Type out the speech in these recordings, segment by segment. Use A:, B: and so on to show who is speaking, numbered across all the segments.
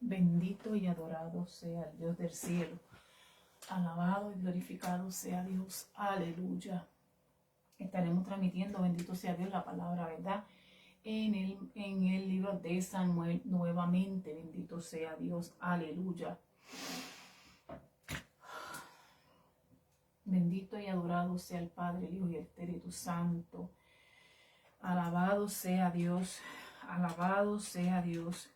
A: Bendito y adorado sea el Dios del cielo. Alabado y glorificado sea Dios. Aleluya. Estaremos transmitiendo, bendito sea Dios, la palabra, ¿verdad? En el libro de Samuel nuevamente. Bendito sea Dios. Aleluya. Bendito y adorado sea el Padre, el Hijo y el Espíritu Santo. Alabado sea Dios. Alabado sea Dios.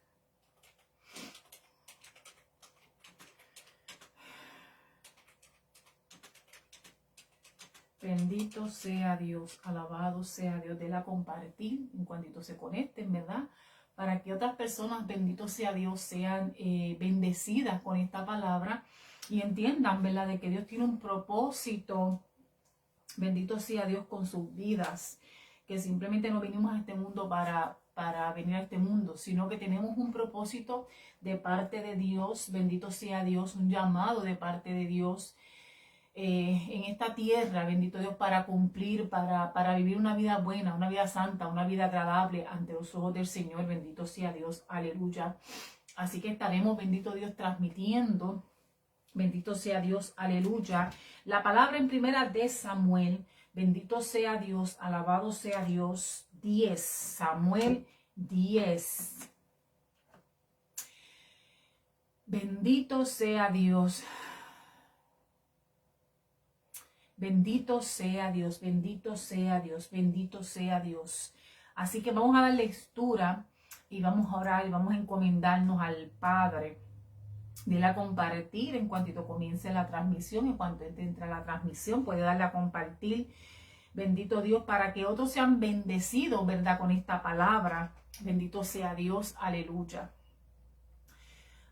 A: Bendito sea Dios, alabado sea Dios. De la compartir en cuanto se conecten, ¿verdad? Para que otras personas, bendito sea Dios, sean bendecidas con esta palabra y entiendan, ¿verdad? De que Dios tiene un propósito, bendito sea Dios, con sus vidas. Que simplemente no venimos a este mundo para venir a este mundo, sino que tenemos un propósito de parte de Dios, bendito sea Dios, un llamado de parte de Dios. En esta tierra, bendito Dios, para cumplir, para vivir una vida buena, una vida santa, una vida agradable ante los ojos del Señor, bendito sea Dios, aleluya. Así que estaremos, bendito Dios, transmitiendo, bendito sea Dios, aleluya, la palabra en primera de Samuel, bendito sea Dios, alabado sea Dios, 10, Samuel 10. Bendito sea Dios. Bendito sea Dios, bendito sea Dios, bendito sea Dios. Así que vamos a dar lectura y vamos a orar y vamos a encomendarnos al Padre. Dile a compartir en cuanto comience la transmisión, en cuanto entre la transmisión, puede darle a compartir. Bendito Dios, para que otros sean bendecidos, ¿verdad? Con esta palabra. Bendito sea Dios, aleluya.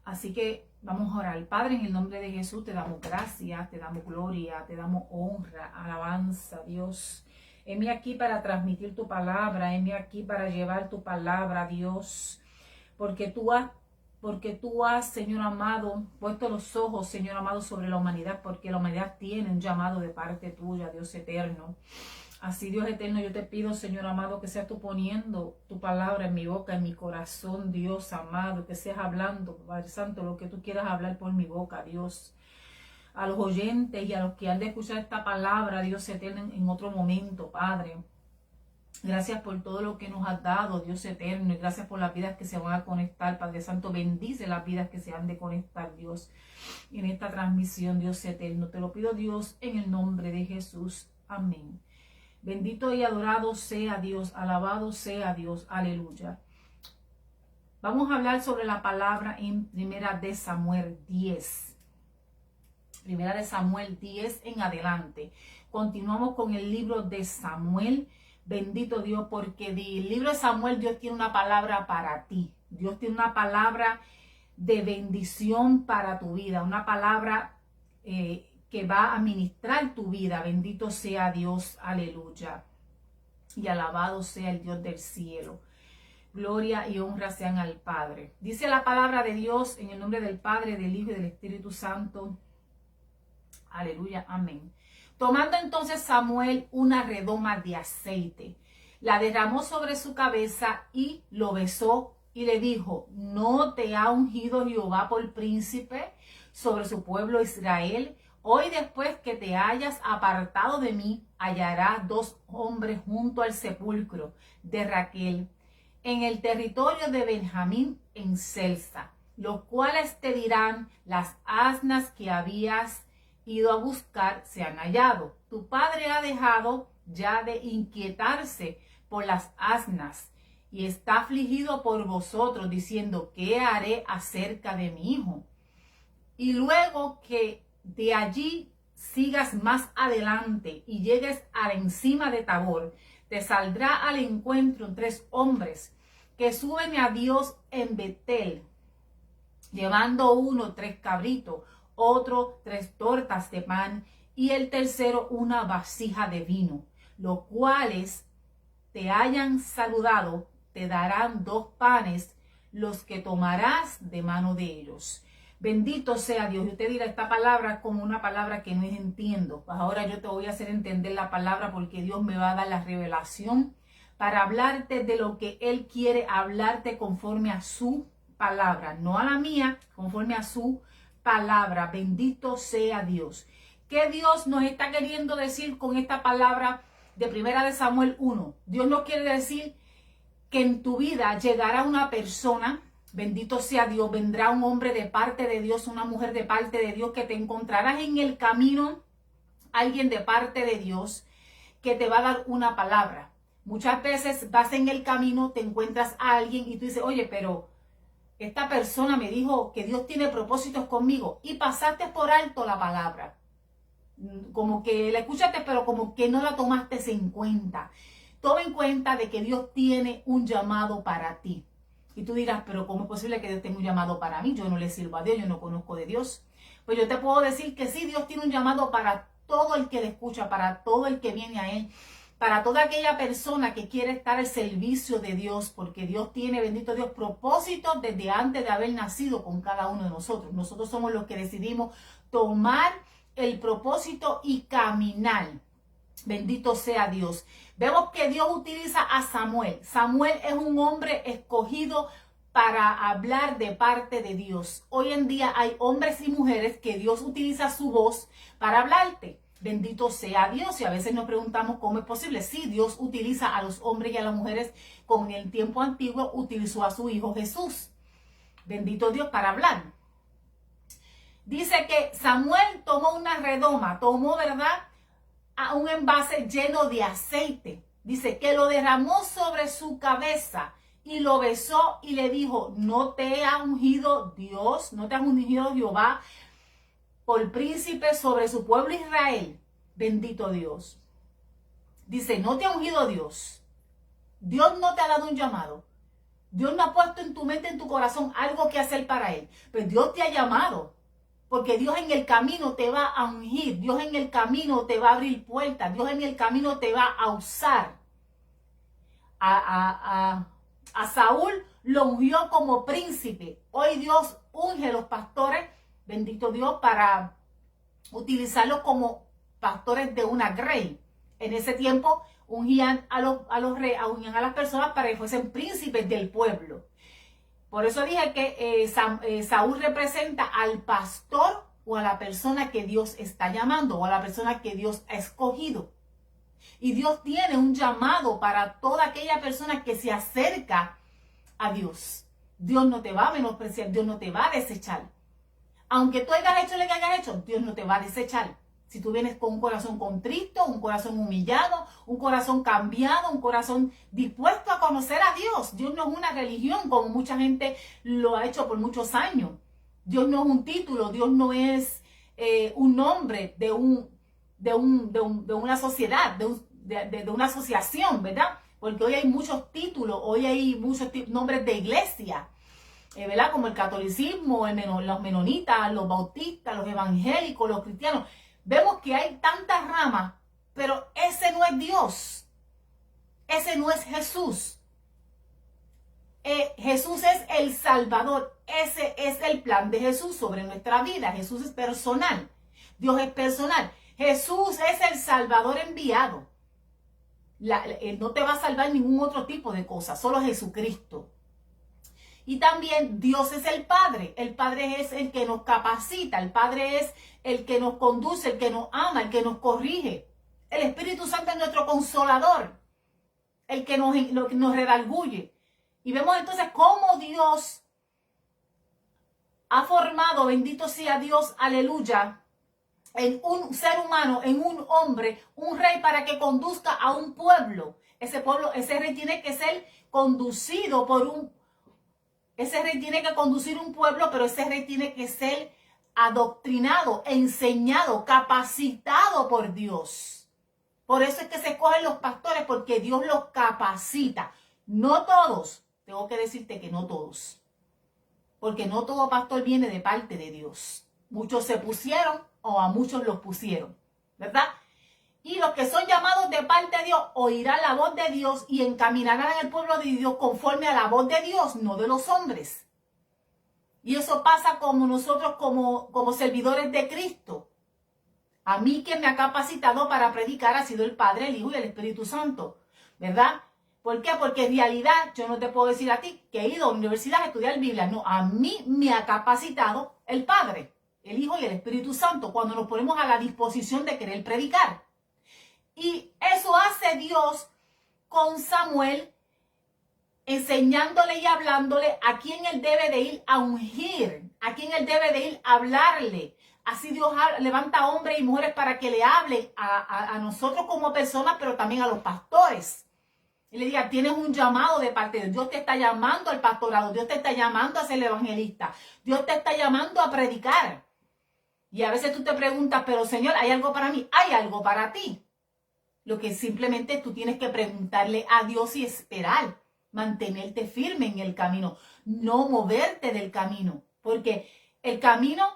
A: Así que vamos a orar. Padre, en el nombre de Jesús te damos gracias, te damos gloria, te damos honra, alabanza, Dios. Heme aquí para transmitir tu palabra, heme aquí para llevar tu palabra, Dios. Porque tú has, Señor amado, puesto los ojos, Señor amado, sobre la humanidad, porque la humanidad tiene un llamado de parte tuya, Dios eterno. Así, Dios eterno, yo te pido, Señor amado, que seas tú poniendo tu palabra en mi boca, en mi corazón, Dios amado, que seas hablando, Padre Santo, lo que tú quieras hablar por mi boca, Dios. A los oyentes y a los que han de escuchar esta palabra, Dios eterno, en otro momento, Padre. Gracias por todo lo que nos has dado, Dios eterno, y gracias por las vidas que se van a conectar, Padre Santo. Bendice las vidas que se han de conectar, Dios, en esta transmisión, Dios eterno. Te lo pido, Dios, en el nombre de Jesús. Amén. Bendito y adorado sea Dios, alabado sea Dios, aleluya. Vamos a hablar sobre la palabra en Primera de Samuel 10. Primera de Samuel 10 en adelante. Continuamos con el libro de Samuel. Bendito Dios, porque del libro de Samuel Dios tiene una palabra para ti. Dios tiene una palabra de bendición para tu vida, una palabra que va a ministrar tu vida. Bendito sea Dios, aleluya. Y alabado sea el Dios del cielo. Gloria y honra sean al Padre. Dice la palabra de Dios en el nombre del Padre, del Hijo y del Espíritu Santo. Aleluya, amén. Tomando entonces Samuel una redoma de aceite, la derramó sobre su cabeza y lo besó y le dijo: ¿no te ha ungido Jehová por príncipe sobre su pueblo Israel? Hoy, después que te hayas apartado de mí, hallarás 2 hombres junto al sepulcro de Raquel, en el territorio de Benjamín, en Selsa, los cuales te dirán: las asnas que habías ido a buscar se han hallado. Tu padre ha dejado ya de inquietarse por las asnas y está afligido por vosotros, diciendo: ¿qué haré acerca de mi hijo? Y luego que de allí sigas más adelante y llegues a la encima de Tabor, te saldrá al encuentro 3 hombres que suben a Dios en Betel, llevando uno 3 cabritos, otro 3 tortas de pan y el tercero una vasija de vino, los cuales te hayan saludado, te darán 2 panes, los que tomarás de mano de ellos. Bendito sea Dios. Y usted dirá: esta palabra como una palabra que no entiendo. Pues ahora yo te voy a hacer entender la palabra, porque Dios me va a dar la revelación para hablarte de lo que Él quiere hablarte conforme a su palabra, no a la mía, conforme a su palabra. Bendito sea Dios. ¿Qué Dios nos está queriendo decir con esta palabra de 1 Samuel 1? Dios nos quiere decir que en tu vida llegará una persona, bendito sea Dios, vendrá un hombre de parte de Dios, una mujer de parte de Dios, que te encontrarás en el camino, alguien de parte de Dios, que te va a dar una palabra. Muchas veces vas en el camino, te encuentras a alguien y tú dices, oye, pero esta persona me dijo que Dios tiene propósitos conmigo, y pasaste por alto la palabra. Como que la escuchaste, pero como que no la tomaste en cuenta. Toma en cuenta de que Dios tiene un llamado para ti. Y tú dirás, pero ¿cómo es posible que Dios tenga un llamado para mí? Yo no le sirvo a Dios, yo no conozco de Dios. Pues yo te puedo decir que sí, Dios tiene un llamado para todo el que le escucha, para todo el que viene a Él, para toda aquella persona que quiere estar al servicio de Dios, porque Dios tiene, bendito Dios, propósitos desde antes de haber nacido con cada uno de nosotros. Nosotros somos los que decidimos tomar el propósito y caminar. Bendito sea Dios. Vemos que Dios utiliza a Samuel. Samuel es un hombre escogido para hablar de parte de Dios. Hoy en día hay hombres y mujeres que Dios utiliza su voz para hablarte. Bendito sea Dios. Y a veces nos preguntamos cómo es posible. Sí, Dios utiliza a los hombres y a las mujeres, como en el tiempo antiguo utilizó a su Hijo Jesús. Bendito Dios, para hablar. Dice que Samuel tomó una redoma, ¿verdad?, a un envase lleno de aceite. Dice que lo derramó sobre su cabeza y lo besó y le dijo, ¿no te ha ungido Dios? ¿No te ha ungido Jehová por príncipe sobre su pueblo Israel? Bendito Dios. Dice, ¿no te ha ungido Dios? Dios no te ha dado un llamado. Dios no ha puesto en tu mente, en tu corazón, algo que hacer para Él. Pero Dios te ha llamado. Porque Dios en el camino te va a ungir, Dios en el camino te va a abrir puertas, Dios en el camino te va a usar. A Saúl lo ungió como príncipe. Hoy Dios unge a los pastores, bendito Dios, para utilizarlos como pastores de una grey. En ese tiempo ungían a los reyes, ungían a las personas para que fuesen príncipes del pueblo. Por eso dije que Saúl representa al pastor o a la persona que Dios está llamando o a la persona que Dios ha escogido. Y Dios tiene un llamado para toda aquella persona que se acerca a Dios. Dios no te va a menospreciar, Dios no te va a desechar. Aunque tú hayas hecho lo que hayas hecho, Dios no te va a desechar. Si tú vienes con un corazón contrito, un corazón humillado, un corazón cambiado, un corazón dispuesto a conocer a Dios. Dios no es una religión como mucha gente lo ha hecho por muchos años. Dios no es un título, Dios no es un nombre de una sociedad, de una asociación, ¿verdad? Porque hoy hay muchos títulos, hoy hay muchos nombres de iglesia. ¿Verdad? Como el catolicismo, los menonitas, los bautistas, los evangélicos, los cristianos. Vemos que hay tantas ramas, pero ese no es Dios. Ese no es Jesús. Jesús es el Salvador. Ese es el plan de Jesús sobre nuestra vida. Jesús es personal. Dios es personal. Jesús es el Salvador enviado. No te va a salvar ningún otro tipo de cosa, solo Jesucristo. Y también Dios es el Padre. El Padre es el que nos capacita. El Padre es el que nos conduce, el que nos ama, el que nos corrige. El Espíritu Santo es nuestro consolador, el que nos redarguye. Y vemos entonces cómo Dios ha formado, bendito sea Dios, aleluya, en un ser humano, en un hombre, un rey para que conduzca a un pueblo. Ese rey tiene que ser conducido ese rey tiene que conducir un pueblo, pero ese rey tiene que ser adoctrinado, enseñado, capacitado por Dios. Por eso es que se escogen los pastores, porque Dios los capacita. No todos, tengo que decirte que no todos. Porque no todo pastor viene de parte de Dios. Muchos se pusieron o a muchos los pusieron, ¿verdad? Y los que son llamados de parte de Dios oirán la voz de Dios y encaminarán al pueblo de Dios conforme a la voz de Dios, no de los hombres. Y eso pasa como nosotros como servidores de Cristo. A mí quien me ha capacitado para predicar ha sido el Padre, el Hijo y el Espíritu Santo, ¿verdad? ¿Por qué? Porque en realidad yo no te puedo decir a ti que he ido a la universidad a estudiar Biblia. No, a mí me ha capacitado el Padre, el Hijo y el Espíritu Santo cuando nos ponemos a la disposición de querer predicar. Y eso hace Dios con Samuel, enseñándole y hablándole a quién él debe de ir a ungir, a quién él debe de ir a hablarle. Así Dios levanta hombres y mujeres para que le hablen a nosotros como personas, pero también a los pastores. Y le diga, tienes un llamado de parte de Dios. Dios te está llamando al pastorado. Dios te está llamando a ser evangelista. Dios te está llamando a predicar. Y a veces tú te preguntas, pero Señor, ¿hay algo para mí? Hay algo para ti. Lo que simplemente tú tienes que preguntarle a Dios y esperar. Mantenerte firme en el camino. No moverte del camino. Porque el camino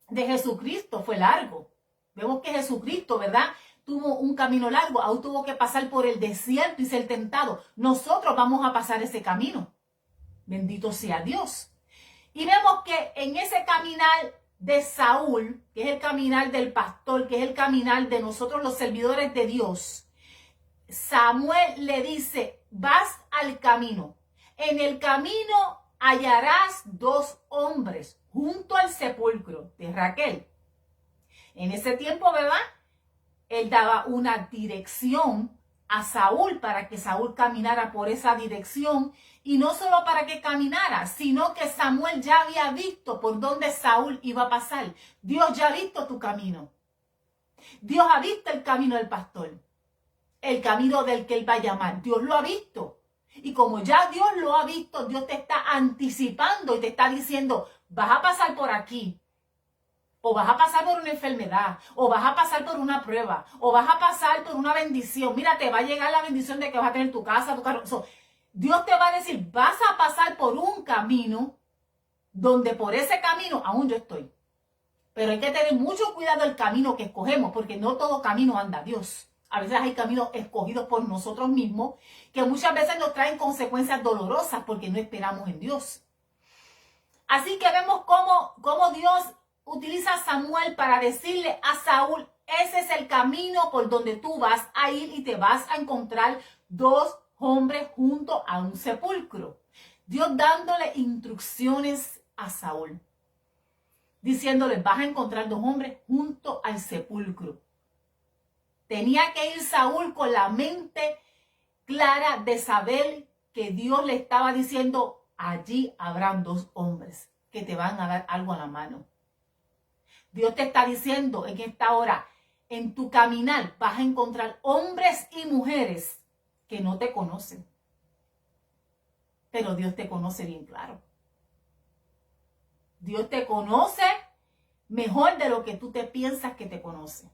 A: de Jesucristo fue largo. Vemos que Jesucristo, ¿verdad?, tuvo un camino largo, aún tuvo que pasar por el desierto y ser tentado. Nosotros vamos a pasar ese camino. Bendito sea Dios. Y vemos que en ese caminar de Saúl, que es el caminar del pastor, que es el caminar de nosotros los servidores de Dios, Samuel le dice, vas al camino. En el camino hallarás 2 hombres junto al sepulcro de Raquel. En ese tiempo, ¿verdad?, él daba una dirección a Saúl para que Saúl caminara por esa dirección, y no solo para que caminara, sino que Samuel ya había visto por dónde Saúl iba a pasar. Dios ya ha visto tu camino. Dios ha visto el camino del pastor, el camino del que él va a llamar. Dios lo ha visto. Y como ya Dios lo ha visto, Dios te está anticipando y te está diciendo, vas a pasar por aquí. O vas a pasar por una enfermedad, o vas a pasar por una prueba, o vas a pasar por una bendición. Mira, te va a llegar la bendición de que vas a tener tu casa, tu carro. Dios te va a decir, vas a pasar por un camino donde por ese camino aún yo estoy. Pero hay que tener mucho cuidado del camino que escogemos, porque no todo camino anda a Dios. A veces hay caminos escogidos por nosotros mismos que muchas veces nos traen consecuencias dolorosas porque no esperamos en Dios. Así que vemos cómo Dios utiliza a Samuel para decirle a Saúl, ese es el camino por donde tú vas a ir y te vas a encontrar 2 hombres junto a un sepulcro. Dios dándole instrucciones a Saúl, diciéndole, vas a encontrar 2 hombres junto al sepulcro. Tenía que ir Saúl con la mente clara de saber que Dios le estaba diciendo, allí habrán 2 hombres que te van a dar algo a la mano. Dios te está diciendo en esta hora, en tu caminar vas a encontrar hombres y mujeres que no te conocen. Pero Dios te conoce bien claro. Dios te conoce mejor de lo que tú te piensas que te conoce.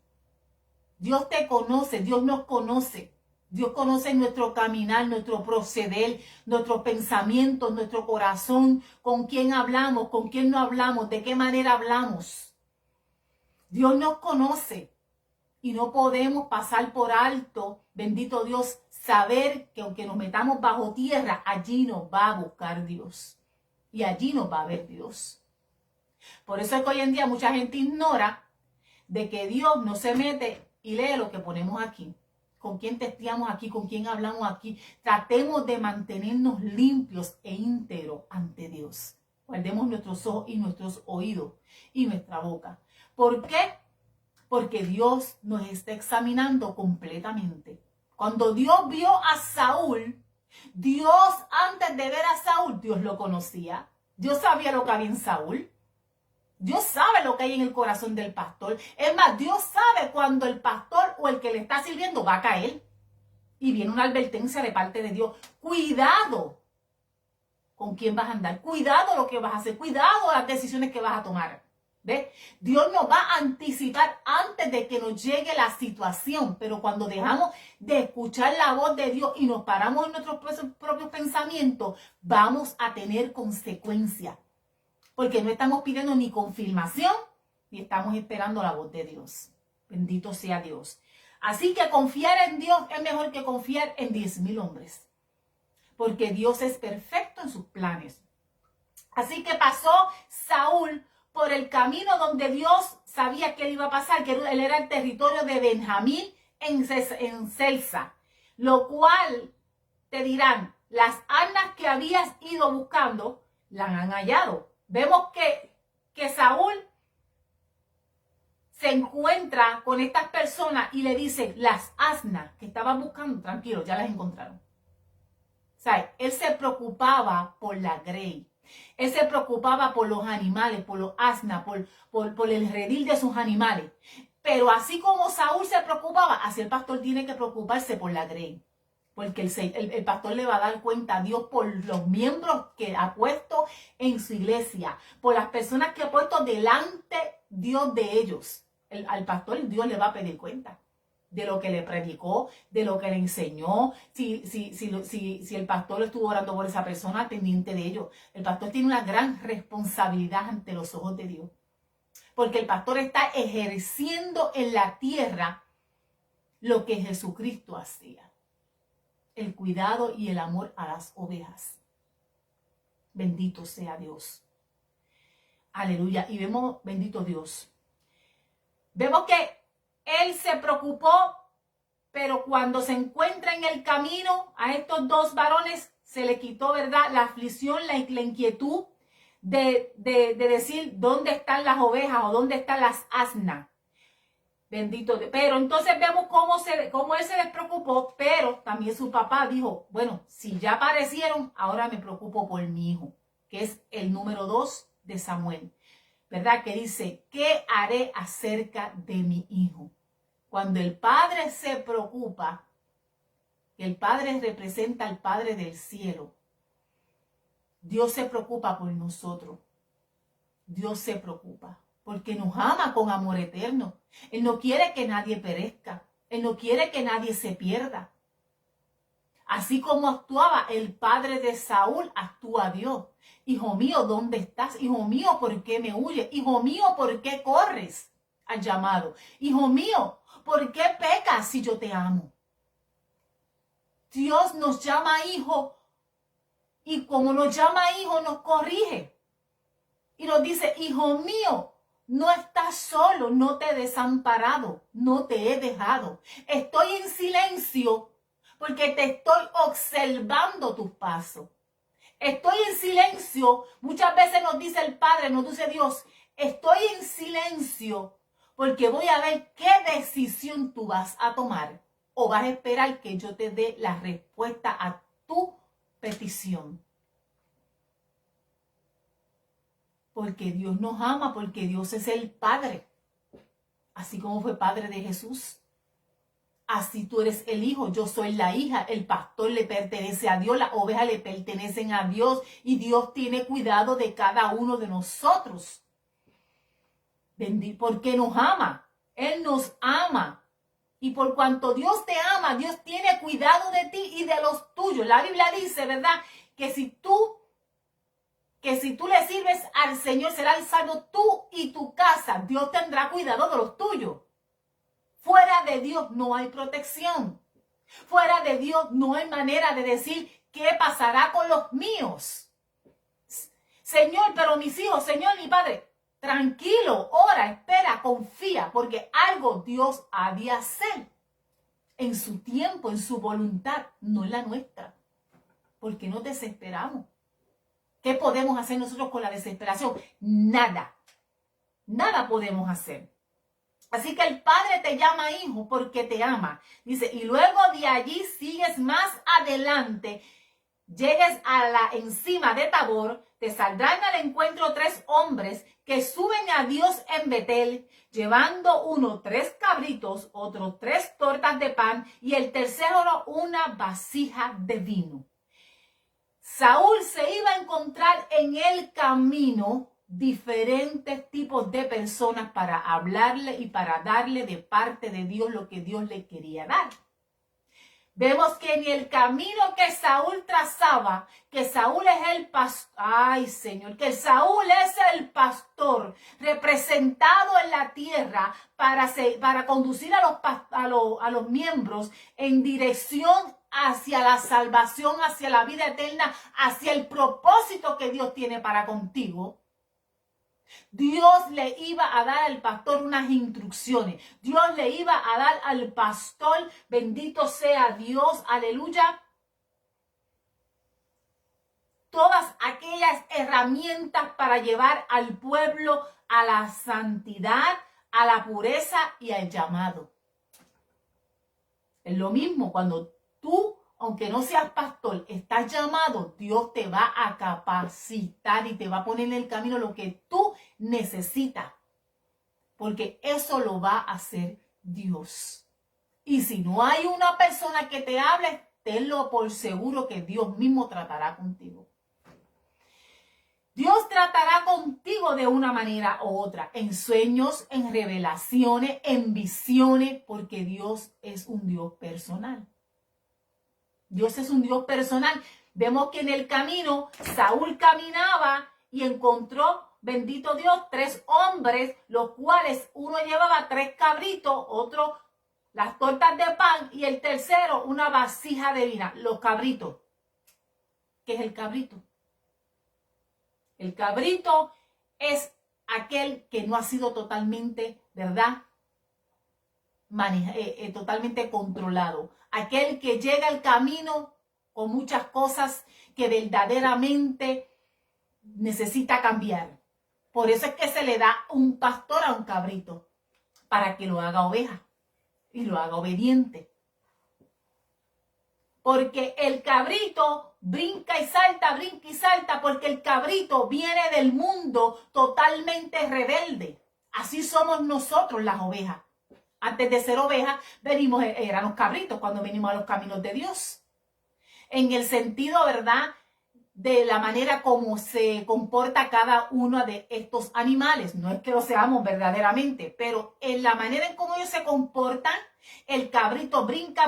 A: Dios te conoce, Dios nos conoce. Dios conoce nuestro caminar, nuestro proceder, nuestros pensamientos, nuestro corazón, con quién hablamos, con quién no hablamos, de qué manera hablamos. Dios nos conoce y no podemos pasar por alto, bendito Dios, saber que aunque nos metamos bajo tierra, allí nos va a buscar Dios y allí nos va a ver Dios. Por eso es que hoy en día mucha gente ignora de que Dios no se mete y lee lo que ponemos aquí, con quién testeamos aquí, con quién hablamos aquí. Tratemos de mantenernos limpios e íntegros ante Dios. Guardemos nuestros ojos y nuestros oídos y nuestra boca. ¿Por qué? Porque Dios nos está examinando completamente. Cuando Dios vio a Saúl, Dios antes de ver a Saúl, Dios lo conocía. Dios sabía lo que había en Saúl. Dios sabe lo que hay en el corazón del pastor. Es más, Dios sabe cuando el pastor o el que le está sirviendo va a caer. Y viene una advertencia de parte de Dios. Cuidado con quién vas a andar. Cuidado lo que vas a hacer. Cuidado las decisiones que vas a tomar. ¿Ves? Dios nos va a anticipar antes de que nos llegue la situación, pero cuando dejamos de escuchar la voz de Dios y nos paramos en nuestros propios pensamientos, vamos a tener consecuencias, porque no estamos pidiendo ni confirmación, ni estamos esperando la voz de Dios. Bendito sea Dios. Así que confiar en Dios es mejor que confiar en 10,000 hombres, porque Dios es perfecto en sus planes. Así que pasó Saúl por el camino donde Dios sabía que él iba a pasar, que él era el territorio de Benjamín en Celsa, lo cual te dirán, las asnas que habías ido buscando, las han hallado. Vemos que Saúl se encuentra con estas personas y le dice, las asnas que estaban buscando, tranquilo, ya las encontraron. O sea, él se preocupaba por la grey. Él se preocupaba por los animales, por los asnas, por el redil de sus animales. Pero así como Saúl se preocupaba, así el pastor tiene que preocuparse por la grey. Porque el pastor le va a dar cuenta a Dios por los miembros que ha puesto en su iglesia, por las personas que ha puesto delante Dios de ellos. Al pastor Dios le va a pedir cuenta de lo que le predicó, de lo que le enseñó, si el pastor estuvo orando por esa persona, pendiente de ello. El pastor tiene una gran responsabilidad ante los ojos de Dios, porque el pastor está ejerciendo en la tierra lo que Jesucristo hacía, el cuidado y el amor a las ovejas. Bendito sea Dios. Aleluya. Y vemos, bendito Dios, vemos que él se preocupó, pero cuando se encuentra en el camino a estos dos varones, se le quitó, ¿verdad?, la aflicción, la inquietud de decir dónde están las ovejas o dónde están las asnas. Bendito Dios. Pero entonces vemos cómo él se despreocupó, pero también su papá dijo, bueno, si ya aparecieron, ahora me preocupo por mi hijo, que es el número 2 de Samuel. ¿Verdad? Que dice, ¿qué haré acerca de mi hijo? Cuando el padre se preocupa, el padre representa al Padre del cielo. Dios se preocupa por nosotros. Dios se preocupa porque nos ama con amor eterno. Él no quiere que nadie perezca. Él no quiere que nadie se pierda. Así como actuaba el padre de Saúl, actúa Dios. Hijo mío, ¿dónde estás? Hijo mío, ¿por qué me huyes? Hijo mío, ¿por qué corres al llamado? Hijo mío, ¿por qué pecas si yo te amo? Dios nos llama hijo y como nos llama hijo nos corrige. Y nos dice, hijo mío, no estás solo, no te he desamparado, no te he dejado. Estoy en silencio porque te estoy observando tus pasos. Estoy en silencio. Muchas veces nos dice el Padre, nos dice Dios, estoy en silencio porque voy a ver qué decisión tú vas a tomar o vas a esperar que yo te dé la respuesta a tu petición. Porque Dios nos ama, porque Dios es el Padre. Así como fue Padre de Jesús. Así tú eres el hijo, yo soy la hija, el pastor le pertenece a Dios, las ovejas le pertenecen a Dios y Dios tiene cuidado de cada uno de nosotros. Porque nos ama, Él nos ama. Y por cuanto Dios te ama, Dios tiene cuidado de ti y de los tuyos. La Biblia dice, ¿verdad?, que si tú le sirves al Señor, serás salvo tú y tu casa. Dios tendrá cuidado de los tuyos. Fuera de Dios no hay protección. Fuera de Dios no hay manera de decir qué pasará con los míos. Señor, pero mis hijos, Señor, mi Padre, tranquilo, ora, espera, confía, porque algo Dios ha de hacer en su tiempo, en su voluntad, no en la nuestra. Porque no desesperamos. ¿Qué podemos hacer nosotros con la desesperación? Nada. Nada podemos hacer. Así que el Padre te llama hijo porque te ama. Dice, y luego de allí sigues más adelante, llegues a la encima de Tabor, te saldrán al encuentro 3 hombres que suben a Dios en Betel, llevando uno 3 cabritos, otro 3 tortas de pan y el tercero una vasija de vino. Saúl se iba a encontrar en el camino diferentes tipos de personas para hablarle y para darle de parte de Dios lo que Dios le quería dar. Vemos que en el camino que Saúl trazaba, que Saúl es el pastor, ay Señor, que Saúl es el pastor representado en la tierra para conducir a los miembros en dirección hacia la salvación, hacia la vida eterna, hacia el propósito que Dios tiene para contigo. Dios le iba a dar al pastor unas instrucciones. Dios le iba a dar al pastor, bendito sea Dios, aleluya, todas aquellas herramientas para llevar al pueblo a la santidad, a la pureza y al llamado. Es lo mismo cuando tú, aunque no seas pastor, estás llamado, Dios te va a capacitar y te va a poner en el camino lo que tú necesitas. Porque eso lo va a hacer Dios. Y si no hay una persona que te hable, tenlo por seguro que Dios mismo tratará contigo. Dios tratará contigo de una manera u otra, en sueños, en revelaciones, en visiones, porque Dios es un Dios personal. Dios es un Dios personal. Vemos que en el camino Saúl caminaba y encontró, bendito Dios, 3 hombres, los cuales uno llevaba 3 cabritos, otro las tortas de pan y el tercero una vasija de vino. Los cabritos. ¿Qué es el cabrito? El cabrito es aquel que no ha sido totalmente, ¿verdad? Totalmente controlado. Aquel que llega al camino con muchas cosas que verdaderamente necesita cambiar. Por eso es que se le da un pastor a un cabrito, para que lo haga oveja y lo haga obediente. Porque el cabrito brinca y salta, porque el cabrito viene del mundo totalmente rebelde. Así somos nosotros las ovejas. Antes de ser ovejas, éramos cabritos cuando venimos a los caminos de Dios. En el sentido, ¿verdad?, de la manera como se comporta cada uno de estos animales. No es que lo seamos verdaderamente, pero en la manera en cómo ellos se comportan, el cabrito brinca,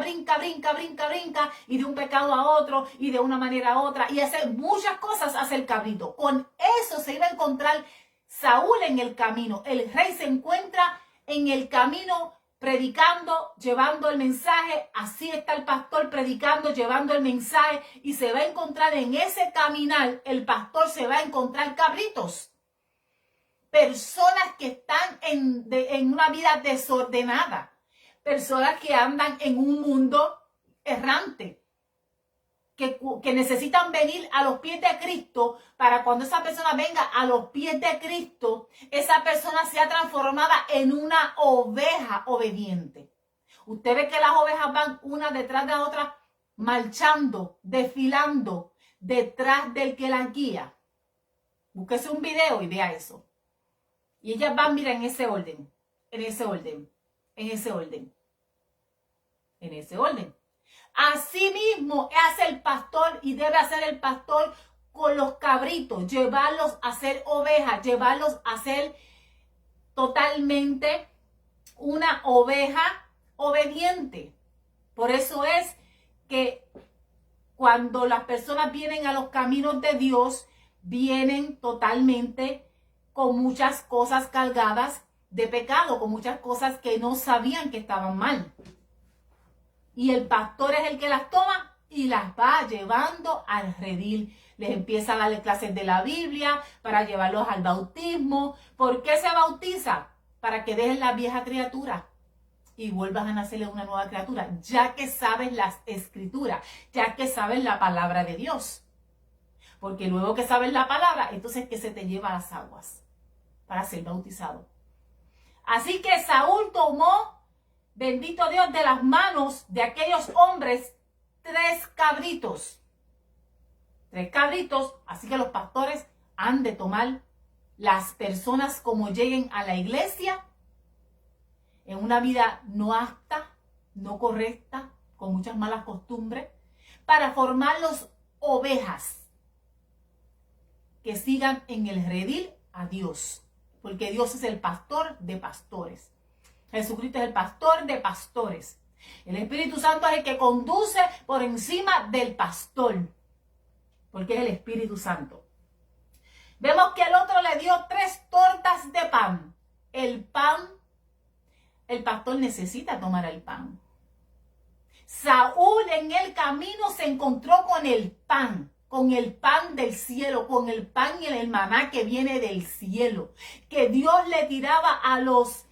A: y de un pecado a otro, y de una manera a otra, y hace muchas cosas hace el cabrito. Con eso se iba a encontrar Saúl en el camino. El rey se encuentra en el camino predicando, llevando el mensaje. Así está el pastor predicando, llevando el mensaje, y se va a encontrar en ese caminar, el pastor se va a encontrar cabritos. Personas que están en una vida desordenada. Personas que andan en un mundo errante. Que necesitan venir a los pies de Cristo, para cuando esa persona venga a los pies de Cristo, esa persona sea transformada en una oveja obediente. Usted ve que las ovejas van una detrás de la otra, marchando, desfilando, detrás del que las guía. Búsquese un video y vea eso. Y ellas van, mira, en ese orden, en ese orden, en ese orden, en ese orden. Así mismo hace el pastor y debe hacer el pastor con los cabritos, llevarlos a ser ovejas, llevarlos a ser totalmente una oveja obediente. Por eso es que cuando las personas vienen a los caminos de Dios, vienen totalmente con muchas cosas cargadas de pecado, con muchas cosas que no sabían que estaban mal. Y el pastor es el que las toma y las va llevando al redil. Les empieza a darle clases de la Biblia para llevarlos al bautismo. ¿Por qué se bautiza? Para que dejen la vieja criatura y vuelvas a nacerle una nueva criatura, ya que sabes las escrituras, ya que sabes la palabra de Dios. Porque luego que sabes la palabra, entonces que se te lleva a las aguas para ser bautizado. Así que Saúl tomó, bendito Dios, de las manos de aquellos hombres 3 cabritos. 3 cabritos, así que los pastores han de tomar las personas como lleguen a la iglesia en una vida no apta, no correcta, con muchas malas costumbres, para formarlos ovejas que sigan en el redil a Dios, porque Dios es el pastor de pastores. Jesucristo es el pastor de pastores. El Espíritu Santo es el que conduce por encima del pastor, porque es el Espíritu Santo. Vemos que el otro le dio 3 tortas de pan. El pan, el pastor necesita tomar el pan. Saúl en el camino se encontró con el pan del cielo, con el pan y el maná que viene del cielo, que Dios le tiraba a los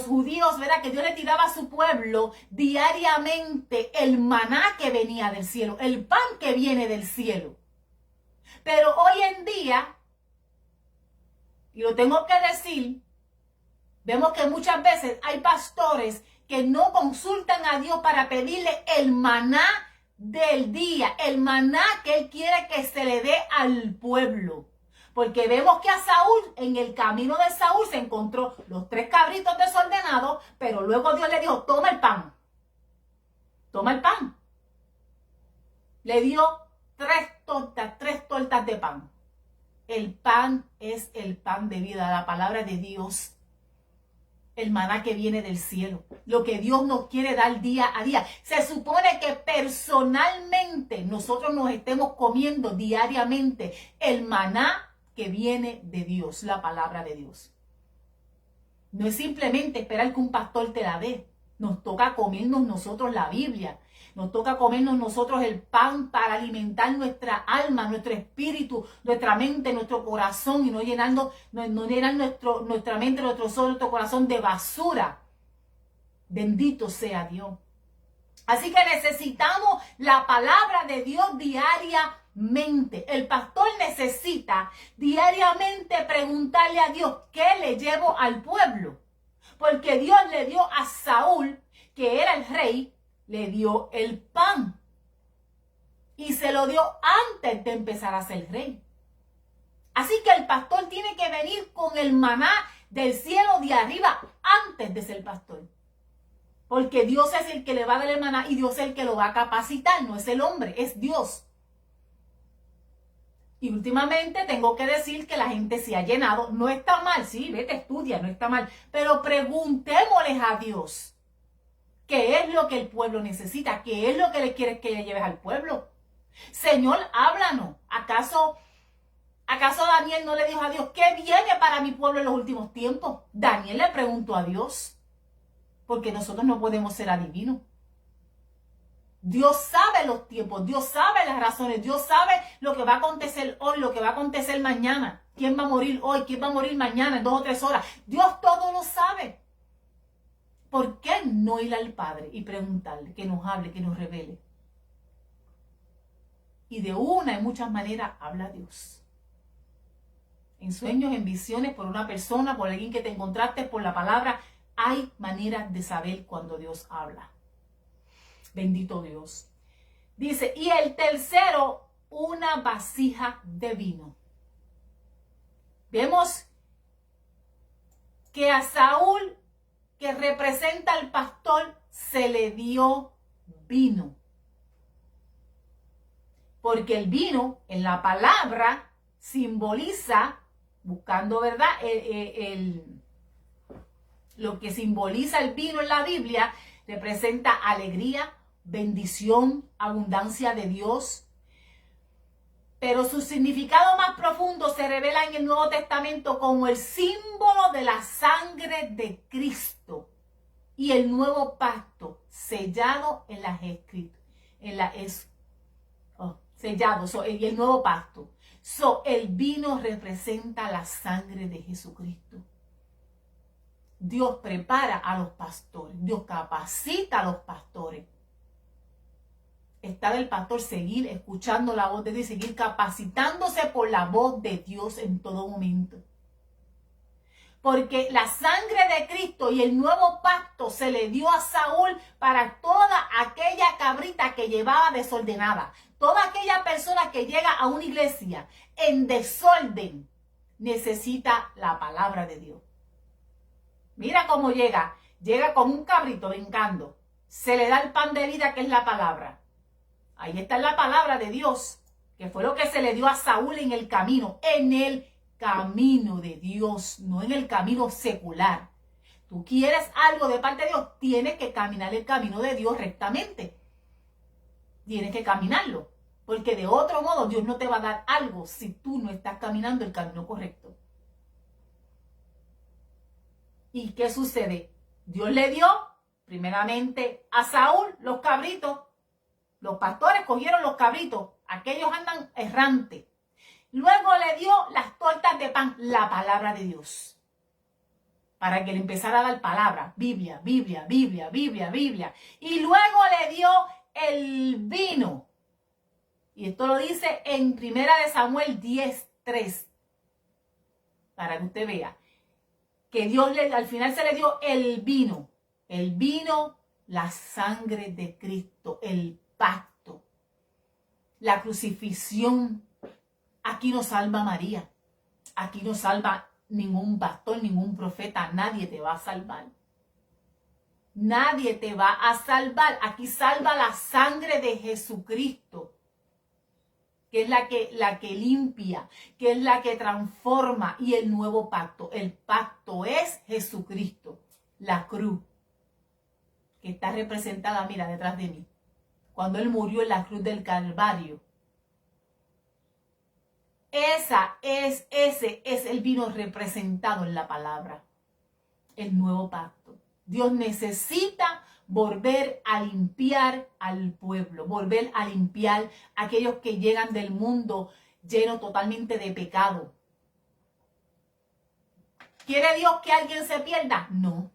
A: judíos, ¿verdad? Que Dios le tiraba a su pueblo diariamente el maná que venía del cielo, el pan que viene del cielo. Pero hoy en día, y lo tengo que decir, vemos que muchas veces hay pastores que no consultan a Dios para pedirle el maná del día, el maná que Él quiere que se le dé al pueblo. Porque vemos que a Saúl, en el camino de Saúl, se encontró los 3 cabritos desordenados, pero luego Dios le dijo, toma el pan. Toma el pan. Le dio 3 tortas de pan. El pan es el pan de vida, la palabra de Dios. El maná que viene del cielo, lo que Dios nos quiere dar día a día. Se supone que personalmente nosotros nos estemos comiendo diariamente el maná que viene de Dios, la palabra de Dios. No es simplemente esperar que un pastor te la dé. Nos toca comernos nosotros la Biblia. Nos toca comernos nosotros el pan para alimentar nuestra alma, nuestro espíritu, nuestra mente, nuestro corazón y no llenar nuestra mente, nuestro sol, nuestro corazón de basura. Bendito sea Dios. Así que necesitamos la palabra de Dios diariamente. El pastor necesita diariamente preguntarle a Dios, ¿qué le llevo al pueblo? Porque Dios le dio a Saúl, que era el rey, le dio el pan. Y se lo dio antes de empezar a ser rey. Así que el pastor tiene que venir con el maná del cielo de arriba antes de ser pastor. Porque Dios es el que le va a dar el maná y Dios es el que lo va a capacitar. No es el hombre, es Dios. Y últimamente tengo que decir que la gente se ha llenado. No está mal, sí, vete, estudia, no está mal. Pero preguntémosles a Dios. ¿Qué es lo que el pueblo necesita? ¿Qué es lo que le quieres que le lleves al pueblo? Señor, háblanos. ¿Acaso Daniel no le dijo a Dios, ¿qué viene para mi pueblo en los últimos tiempos? Daniel le preguntó a Dios, porque nosotros no podemos ser adivinos. Dios sabe los tiempos, Dios sabe las razones, Dios sabe lo que va a acontecer hoy, lo que va a acontecer mañana. ¿Quién va a morir hoy? ¿Quién va a morir mañana en 2 o 3 horas? Dios todo lo sabe. ¿Por qué no ir al Padre y preguntarle que nos hable, que nos revele? Y de una y muchas maneras habla Dios. En sueños, en visiones, por una persona, por alguien que te encontraste, por la palabra, hay maneras de saber cuando Dios habla. Bendito Dios. Dice, y el tercero, una vasija de vino. Vemos que a Saúl, que representa al pastor, se le dio vino. Porque el vino en la palabra simboliza, buscando, ¿verdad? Lo que simboliza el vino en la Biblia representa alegría, bendición, abundancia de Dios. Pero su significado más profundo se revela en el Nuevo Testamento como el símbolo de la sangre de Cristo y el nuevo pacto sellado en las escrituras, y el nuevo pacto. El vino representa la sangre de Jesucristo. Dios prepara a los pastores, Dios capacita a los pastores. Está del pastor seguir escuchando la voz de Dios, seguir capacitándose por la voz de Dios en todo momento. Porque la sangre de Cristo y el nuevo pacto se le dio a Saúl para toda aquella cabrita que llevaba desordenada. Toda aquella persona que llega a una iglesia en desorden necesita la palabra de Dios. Mira cómo llega. Llega como un cabrito brincando. Se le da el pan de vida que es la palabra. Ahí está la palabra de Dios, que fue lo que se le dio a Saúl en el camino. En el camino de Dios, no en el camino secular. Tú quieres algo de parte de Dios, tienes que caminar el camino de Dios rectamente. Tienes que caminarlo, porque de otro modo Dios no te va a dar algo si tú no estás caminando el camino correcto. ¿Y qué sucede? Dios le dio primeramente a Saúl los cabritos. Los pastores cogieron los cabritos, aquellos andan errantes. Luego le dio las tortas de pan, la palabra de Dios. Para que le empezara a dar palabra, Biblia, Biblia, Biblia, Biblia, Biblia. Y luego le dio el vino. Y esto lo dice en 1 Samuel 10:3. Para que usted vea que Dios al final se le dio el vino, la sangre de Cristo, el pacto, la crucifixión. Aquí no salva María, aquí no salva ningún pastor, ningún profeta, nadie te va a salvar. Nadie te va a salvar. Aquí salva la sangre de Jesucristo, que es la que limpia, que es la que transforma, y el nuevo pacto. El pacto es Jesucristo, la cruz, que está representada, mira, detrás de mí, cuando Él murió en la cruz del Calvario. Ese es el vino representado en la palabra, el nuevo pacto. Dios necesita volver a limpiar al pueblo, volver a limpiar a aquellos que llegan del mundo lleno totalmente de pecado. ¿Quiere Dios que alguien se pierda? No.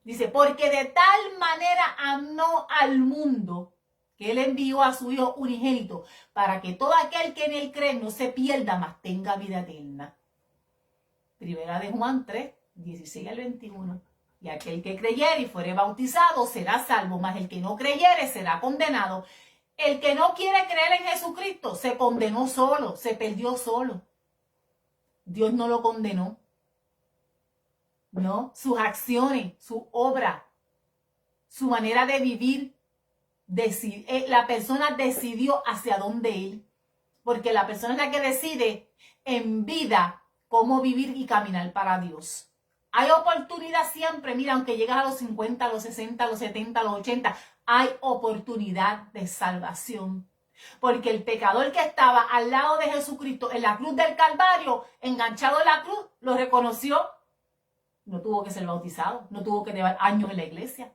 A: Dice, porque de tal manera amó al mundo que Él envió a su Hijo unigénito para que todo aquel que en Él cree no se pierda, mas tenga vida eterna. Primera de Juan 3, 16 al 21. Y aquel que creyere y fuere bautizado será salvo, mas el que no creyere será condenado. El que no quiere creer en Jesucristo se condenó solo, se perdió solo. Dios no lo condenó. No, sus acciones, su obra, su manera de vivir, la persona decidió hacia dónde ir. Porque la persona es la que decide en vida cómo vivir y caminar para Dios. Hay oportunidad siempre, mira, aunque llegas a los 50, a los 60, a los 70, a los 80, hay oportunidad de salvación. Porque el pecador que estaba al lado de Jesucristo en la cruz del Calvario, enganchado en la cruz, lo reconoció. No tuvo que ser bautizado, no tuvo que llevar años en la iglesia.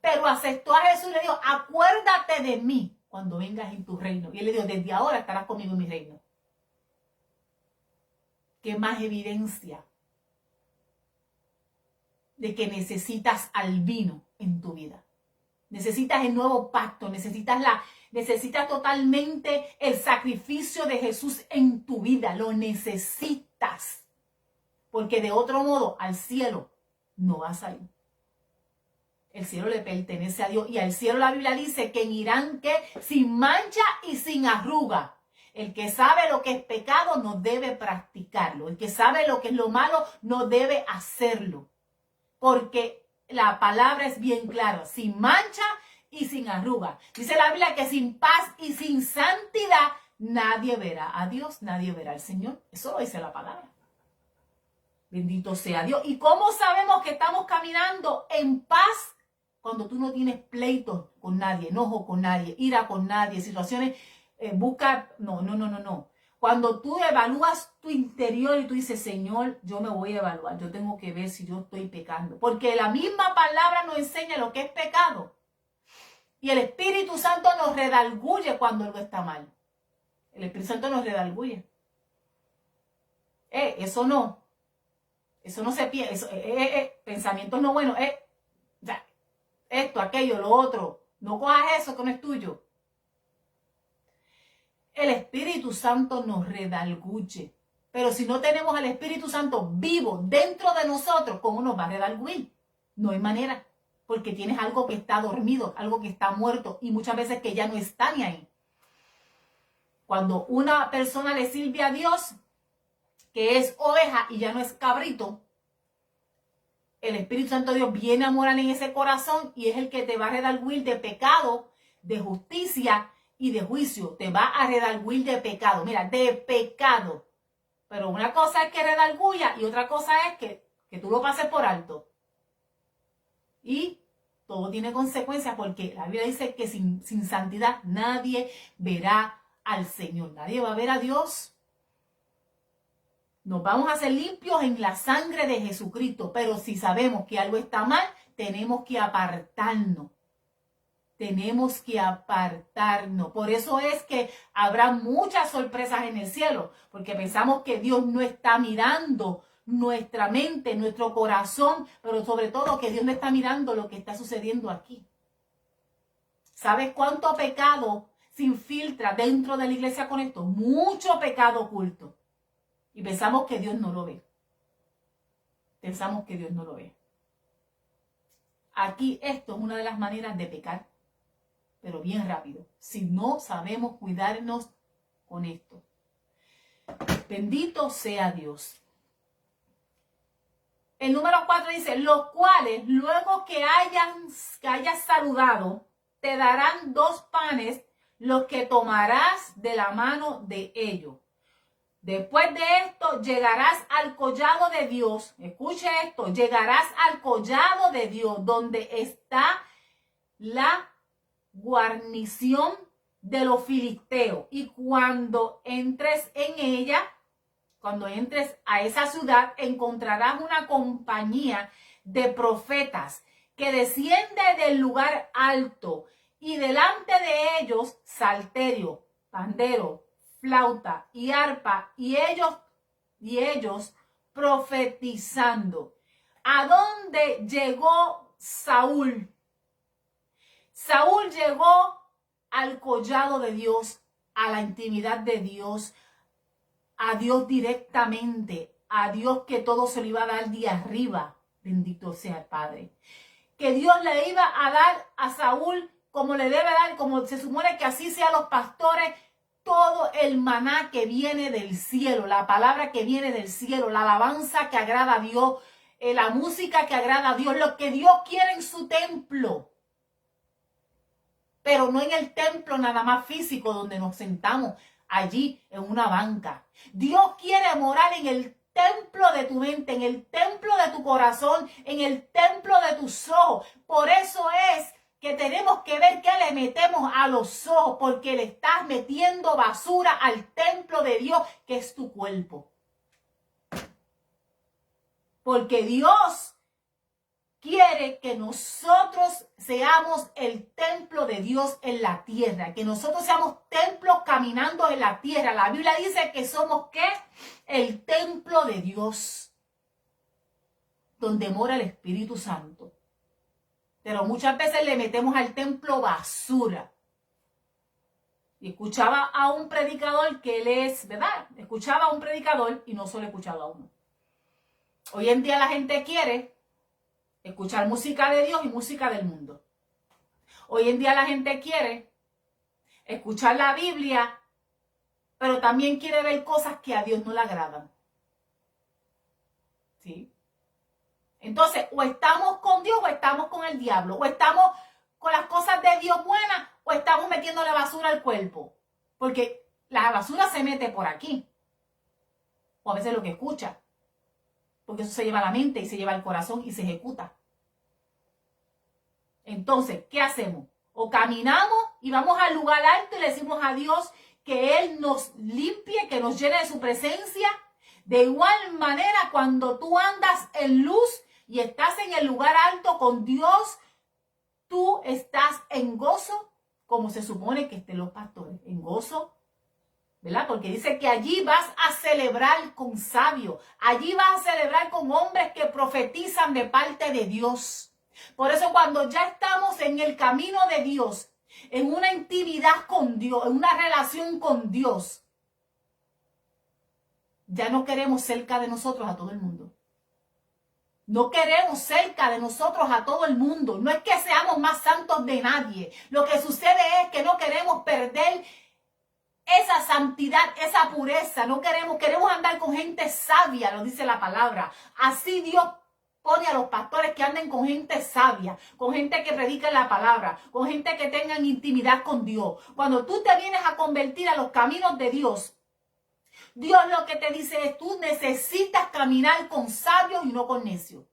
A: Pero aceptó a Jesús y le dijo, acuérdate de mí cuando vengas en tu reino. Y él le dijo, desde ahora estarás conmigo en mi reino. ¿Qué más evidencia de que necesitas al vino en tu vida? Necesitas el nuevo pacto, necesitas totalmente el sacrificio de Jesús en tu vida, lo necesitas. Porque de otro modo al cielo no vas a ir. El cielo le pertenece a Dios, y al cielo la Biblia dice que irán que sin mancha y sin arruga. El que sabe lo que es pecado no debe practicarlo. El que sabe lo que es lo malo no debe hacerlo. Porque la palabra es bien clara, sin mancha y sin arruga. Dice la Biblia que sin paz y sin santidad nadie verá a Dios, nadie verá al Señor. Eso lo dice la palabra. Bendito sea Dios. ¿Y cómo sabemos que estamos caminando en paz? Cuando tú no tienes pleitos con nadie, enojo con nadie, ira con nadie, situaciones, no. Cuando tú evalúas tu interior y tú dices, Señor, yo me voy a evaluar, yo tengo que ver si yo estoy pecando. Porque la misma palabra nos enseña lo que es pecado. Y el Espíritu Santo nos redarguye cuando algo está mal. El Espíritu Santo nos redarguye. Eso no se piensa, pensamientos no buenos, esto, aquello, lo otro. No cojas eso que no es tuyo. El Espíritu Santo nos redarguye. Pero si no tenemos al Espíritu Santo vivo dentro de nosotros, ¿cómo nos va a redarguir? No hay manera. Porque tienes algo que está dormido, algo que está muerto, y muchas veces que ya no está ni ahí. Cuando una persona le sirve a Dios, que es oveja y ya no es cabrito, el Espíritu Santo de Dios viene a morar en ese corazón y es el que te va a redarguir de pecado, de justicia y de juicio. Te va a redarguir de pecado. Mira, de pecado. Pero una cosa es que redarguya y otra cosa es que tú lo pases por alto. Y todo tiene consecuencias, porque la Biblia dice que sin santidad nadie verá al Señor. Nadie va a ver a Dios. Nos vamos a hacer limpios en la sangre de Jesucristo, pero si sabemos que algo está mal, tenemos que apartarnos. Tenemos que apartarnos. Por eso es que habrá muchas sorpresas en el cielo, porque pensamos que Dios no está mirando nuestra mente, nuestro corazón, pero sobre todo que Dios no está mirando lo que está sucediendo aquí. ¿Sabes cuánto pecado se infiltra dentro de la iglesia con esto, mucho pecado oculto. Y pensamos que Dios no lo ve. Pensamos que Dios no lo ve. Aquí esto es una de las maneras de pecar, pero bien rápido, si no sabemos cuidarnos con esto. Bendito sea Dios. El número 4 dice, los cuales luego que hayas saludado, te darán 2 panes, los que tomarás de la mano de ellos. Después de esto, llegarás al collado de Dios. Escuche esto, llegarás al collado de Dios, donde está la guarnición de los filisteos. Y cuando entres en ella, cuando entres a esa ciudad, encontrarás una compañía de profetas que desciende del lugar alto, y delante de ellos salterio, pandero, flauta y arpa, y ellos profetizando. ¿A dónde llegó Saúl? Saúl llegó al collado de Dios, a la intimidad de Dios, a Dios directamente, a Dios que todo se le iba a dar de arriba. Bendito sea el Padre. Que Dios le iba a dar a Saúl como le debe dar, como se supone que así sean los pastores, todo el maná que viene del cielo, la palabra que viene del cielo, la alabanza que agrada a Dios, la música que agrada a Dios, lo que Dios quiere en su templo. Pero no en el templo nada más físico donde nos sentamos allí en una banca. Dios quiere morar en el templo de tu mente, en el templo de tu corazón, en el templo de tus ojos. Por eso es que tenemos que ver qué le metemos a los ojos, porque le estás metiendo basura al templo de Dios, que es tu cuerpo. Porque Dios quiere que nosotros seamos el templo de Dios en la tierra, que nosotros seamos templos caminando en la tierra. La Biblia dice que somos, ¿qué? El templo de Dios, donde mora el Espíritu Santo. Pero muchas veces le metemos al templo basura. Y escuchaba a un predicador que él es, ¿verdad? Escuchaba a un predicador y no solo escuchaba a uno. Hoy en día la gente quiere escuchar música de Dios y música del mundo. Hoy en día la gente quiere escuchar la Biblia, pero también quiere ver cosas que a Dios no le agradan. ¿Sí? Entonces, o estamos con Dios o estamos con el diablo, o estamos con las cosas de Dios buenas, o estamos metiéndole basura al cuerpo. Porque la basura se mete por aquí. O a veces lo que escucha. Porque eso se lleva a la mente y se lleva al corazón y se ejecuta. Entonces, ¿qué hacemos? O caminamos y vamos al lugar alto y le decimos a Dios que Él nos limpie, que nos llene de su presencia. De igual manera, cuando tú andas en luz y estás en el lugar alto con Dios, tú estás en gozo, como se supone que estén los pastores, en gozo, ¿verdad? Porque dice que allí vas a celebrar con sabios, allí vas a celebrar con hombres que profetizan de parte de Dios. Por eso cuando ya estamos en el camino de Dios, en una intimidad con Dios, en una relación con Dios, ya no queremos cerca de nosotros a todo el mundo. No queremos cerca de nosotros a todo el mundo. No es que seamos más santos de nadie. Lo que sucede es que no queremos perder esa santidad, esa pureza. No queremos andar con gente sabia, lo dice la palabra. Así Dios pone a los pastores que anden con gente sabia, con gente que predique la palabra, con gente que tengan intimidad con Dios. Cuando tú te vienes a convertir a los caminos de Dios, Dios lo que te dice es, tú necesitas caminar con sabios y no con necios.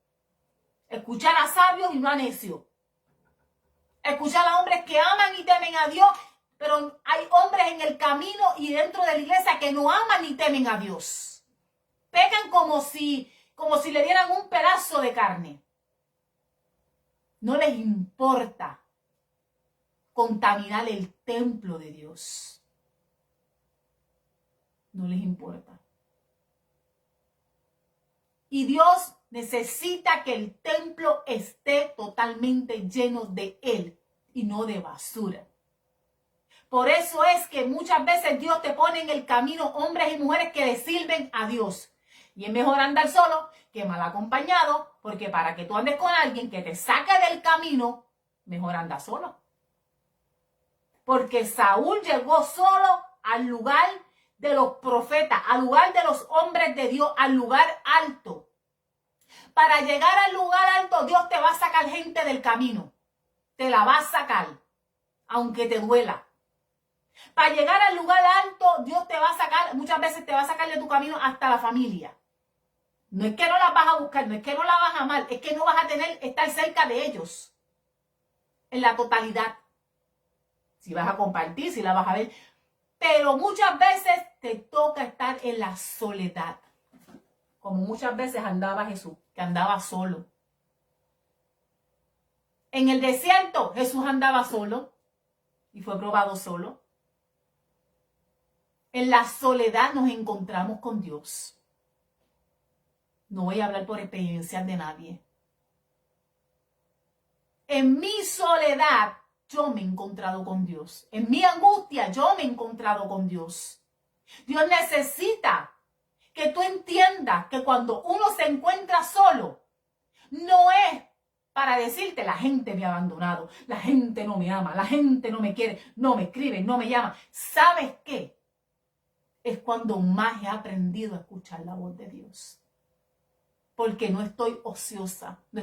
A: Escuchar a sabios y no a necios. Escuchar a hombres que aman y temen a Dios, pero hay hombres en el camino y dentro de la iglesia que no aman ni temen a Dios. Pecan como si le dieran un pedazo de carne. No les importa contaminar el templo de Dios. No les importa. Y Dios necesita que el templo esté totalmente lleno de Él y no de basura. Por eso es que muchas veces Dios te pone en el camino hombres y mujeres que le sirven a Dios. Y es mejor andar solo que mal acompañado, porque para que tú andes con alguien que te saque del camino, mejor anda solo. Porque Saúl llegó solo al lugar de los profetas, al lugar de los hombres de Dios, al lugar alto. Para llegar al lugar alto, Dios te va a sacar gente del camino. Te la va a sacar, aunque te duela. Para llegar al lugar alto, Dios te va a sacar, muchas veces te va a sacar de tu camino hasta la familia. No es que no la vas a buscar, no es que no la vas a amar, es que no vas a estar cerca de ellos en la totalidad. Si vas a compartir, si la vas a ver. Pero muchas veces te toca estar en la soledad. Como muchas veces andaba Jesús, que andaba solo. En el desierto, Jesús andaba solo y fue probado solo. En la soledad nos encontramos con Dios. No voy a hablar por experiencias de nadie. En mi soledad, yo me he encontrado con Dios. En mi angustia, yo me he encontrado con Dios. Dios necesita que tú entiendas que cuando uno se encuentra solo, no es para decirte la gente me ha abandonado, la gente no me ama, la gente no me quiere, no me escribe, no me llama. ¿Sabes qué? Es cuando más he aprendido a escuchar la voz de Dios. Porque no estoy ociosa, no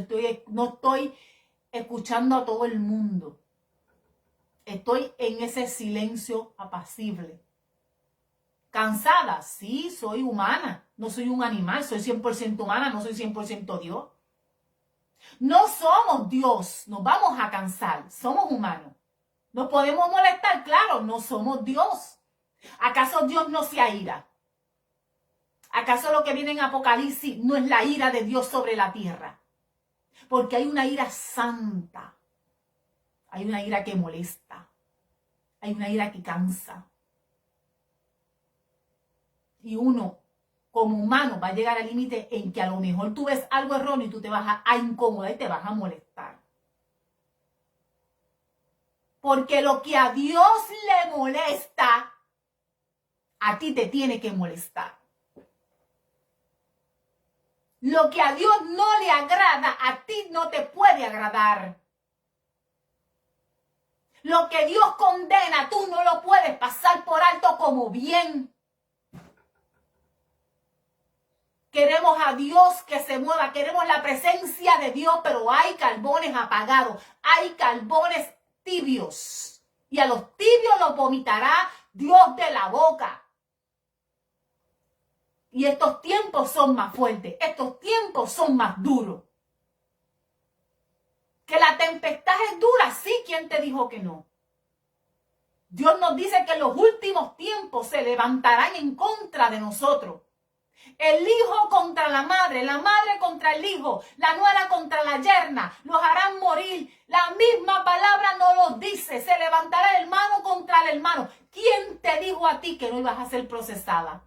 A: estoy escuchando a todo el mundo. Estoy en ese silencio apacible. ¿Cansada? Sí, soy humana. No soy un animal, soy 100% humana, no soy 100% Dios. No somos Dios, nos vamos a cansar, somos humanos. ¿Nos podemos molestar? Claro, no somos Dios. ¿Acaso Dios no se aira? ¿Acaso lo que viene en Apocalipsis no es la ira de Dios sobre la tierra? Porque hay una ira santa. Hay una ira que molesta. Hay una ira que cansa. Y uno, como humano, va a llegar al límite en que a lo mejor tú ves algo erróneo y tú te vas a incomodar y te vas a molestar. Porque lo que a Dios le molesta, a ti te tiene que molestar. Lo que a Dios no le agrada, a ti no te puede agradar. Lo que Dios condena, tú no lo puedes pasar por alto como bien. Queremos a Dios que se mueva, queremos la presencia de Dios, pero hay carbones apagados, hay carbones tibios. Y a los tibios los vomitará Dios de la boca. Y estos tiempos son más fuertes, estos tiempos son más duros. Que la tempestad es dura, sí, ¿quién te dijo que no? Dios nos dice que en los últimos tiempos se levantarán en contra de nosotros. El hijo contra la madre contra el hijo, la nuera contra la yerna, los harán morir. La misma palabra nos lo dice, se levantará el hermano contra el hermano. ¿Quién te dijo a ti que no ibas a ser procesada?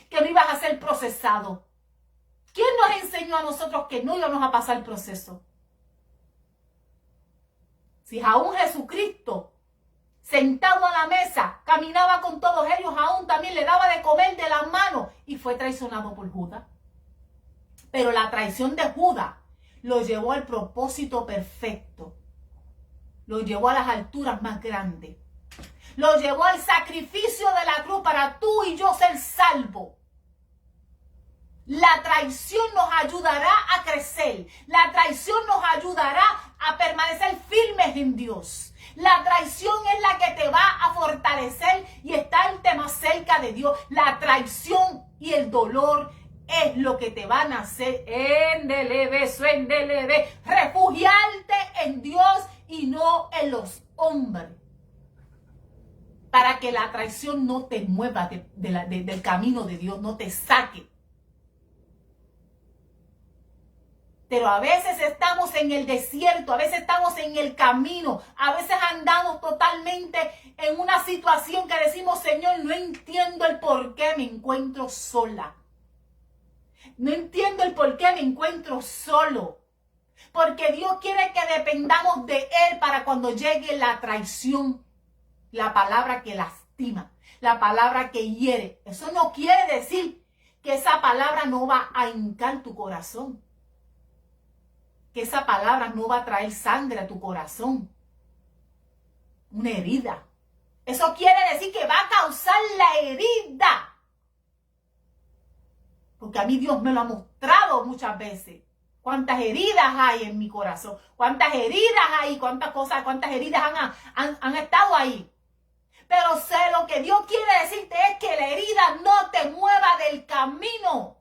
A: Que no ibas a ser procesado. ¿Quién nos enseñó a nosotros que no íbamos a pasar el proceso? Si aún Jesucristo, sentado a la mesa, caminaba con todos ellos, aún también le daba de comer de las manos y fue traicionado por Judas. Pero la traición de Judas lo llevó al propósito perfecto. Lo llevó a las alturas más grandes. Lo llevó al sacrificio de la cruz para tú y yo ser salvos. La traición nos ayudará a crecer. La traición nos ayudará a permanecer firmes en Dios. La traición es la que te va a fortalecer y estarte más cerca de Dios. La traición y el dolor es lo que te van a hacer refugiarte en Dios y no en los hombres. Para que la traición no te mueva del camino de Dios, no te saque. Pero a veces estamos en el desierto, a veces estamos en el camino, a veces andamos totalmente en una situación que decimos, Señor, no entiendo el por qué me encuentro sola. No entiendo el por qué me encuentro solo. Porque Dios quiere que dependamos de Él para cuando llegue la traición. la palabra que lastima, la palabra que hiere. Eso no quiere decir que esa palabra no va a hincar tu corazón, que esa palabra no va a traer sangre a tu corazón, una herida. Eso quiere decir que va a causar la herida. Porque a mí Dios me lo ha mostrado muchas veces. Cuántas heridas hay en mi corazón, cuántas heridas hay, cuántas cosas, cuántas heridas han estado ahí. Pero sé lo que Dios quiere decirte es que la herida no te mueva del camino.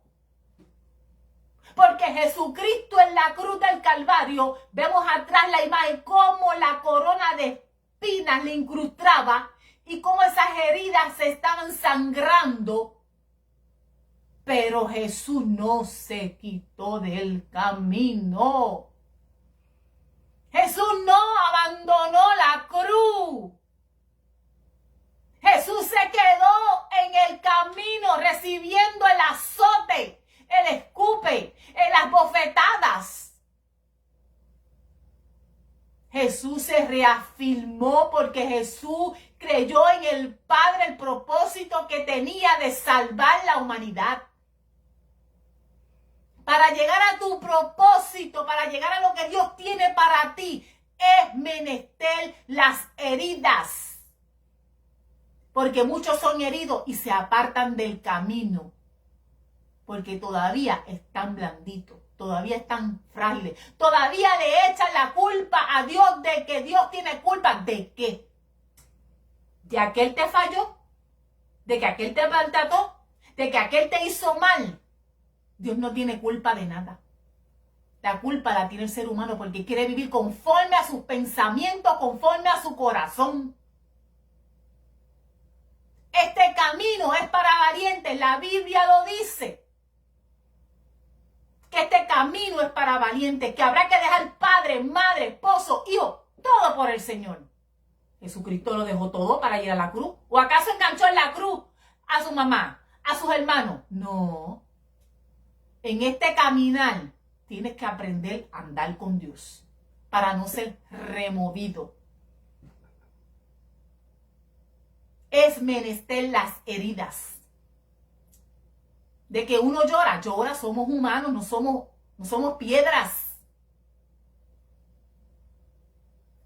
A: Porque Jesucristo en la cruz del Calvario, vemos atrás la imagen cómo la corona de espinas le incrustaba y cómo esas heridas se estaban sangrando. Pero Jesús no se quitó del camino. Jesús no abandonó la cruz. Jesús se quedó en el camino recibiendo el azote, el escupe, las bofetadas. Jesús se reafirmó porque Jesús creyó en el Padre, el propósito que tenía de salvar la humanidad. Para llegar a tu propósito, para llegar a lo que Dios tiene para ti, es menester las heridas. Porque muchos son heridos y se apartan del camino. Porque todavía están blanditos, todavía están frágiles. Todavía le echan la culpa a Dios de que Dios tiene culpa. ¿De qué? ¿De aquel te falló? ¿De que aquel te maltrató? ¿De que aquel te hizo mal? Dios no tiene culpa de nada. La culpa la tiene el ser humano porque quiere vivir conforme a sus pensamientos, conforme a su corazón. Este camino es para valientes. La Biblia lo dice. Que este camino es para valientes. Que habrá que dejar padre, madre, esposo, hijo, todo por el Señor. Jesucristo lo dejó todo para ir a la cruz. ¿O acaso enganchó en la cruz a su mamá, a sus hermanos? No. En este caminar tienes que aprender a andar con Dios para no ser removido. Es menester las heridas. De que uno llora, somos humanos, no somos piedras.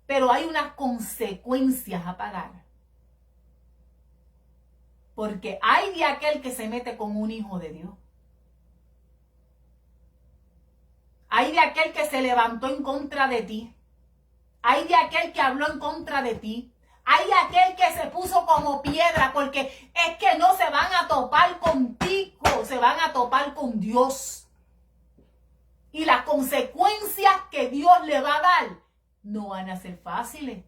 A: Pero hay unas consecuencias a pagar. Porque hay de aquel que se mete con un hijo de Dios. Hay de aquel que se levantó en contra de ti. Hay de aquel que habló en contra de ti. Hay de aquel que se puso como piedra porque es que no se van a topar contigo, se van a topar con Dios. Y las consecuencias que Dios le va a dar no van a ser fáciles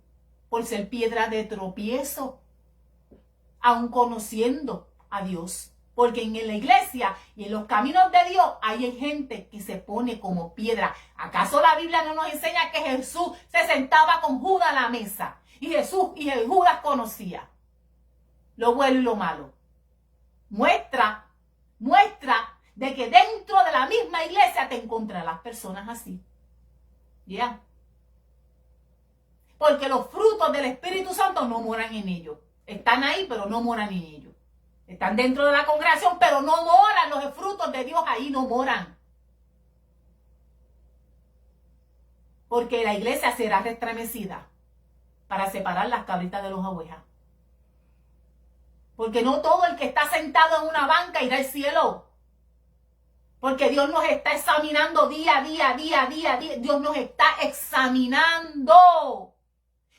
A: por ser piedra de tropiezo, aun conociendo a Dios. Porque en la iglesia y en los caminos de Dios hay gente que se pone como piedra. ¿Acaso la Biblia no nos enseña que Jesús se sentaba con Judas a la mesa? Y Judas conocía lo bueno y lo malo. Muestra de que dentro de la misma iglesia te encontrarás personas así. ¿Ya? Porque los frutos del Espíritu Santo no moran en ellos. Están ahí, pero no moran en ellos. Están dentro de la congregación, pero no moran. Los frutos de Dios ahí no moran. Porque la iglesia será restremecida para separar las cabritas de las ovejas. Porque no todo el que está sentado en una banca irá al cielo. Porque Dios nos está examinando día a día. Dios nos está examinando.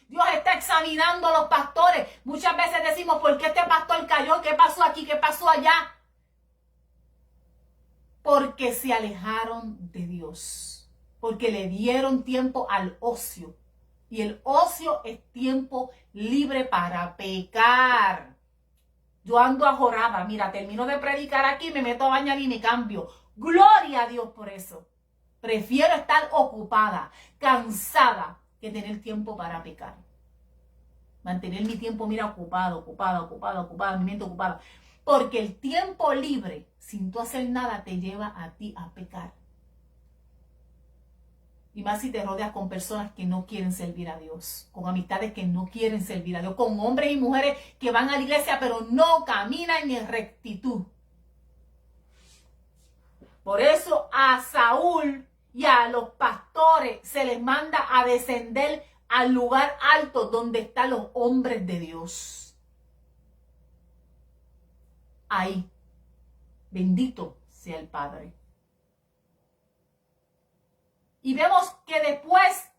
A: Dios está examinando a los pastores. Muchas veces decimos, ¿por qué este pastor cayó? ¿Qué pasó aquí? ¿Qué pasó allá? Porque se alejaron de Dios. Porque le dieron tiempo al ocio. Y el ocio es tiempo libre para pecar. Yo ando ajorada. Mira, termino de predicar aquí, me meto a bañar y me cambio. Gloria a Dios por eso. Prefiero estar ocupada, cansada, que tener tiempo para pecar. Mantener mi tiempo, mira, ocupada, mi mente ocupada. Porque el tiempo libre, sin tú hacer nada, te lleva a ti a pecar. Y más si te rodeas con personas que no quieren servir a Dios, con amistades que no quieren servir a Dios, con hombres y mujeres que van a la iglesia pero no caminan en rectitud. Por eso a Saúl y a los pastores se les manda a descender al lugar alto donde están los hombres de Dios. Ahí, bendito sea el Padre. Y vemos que después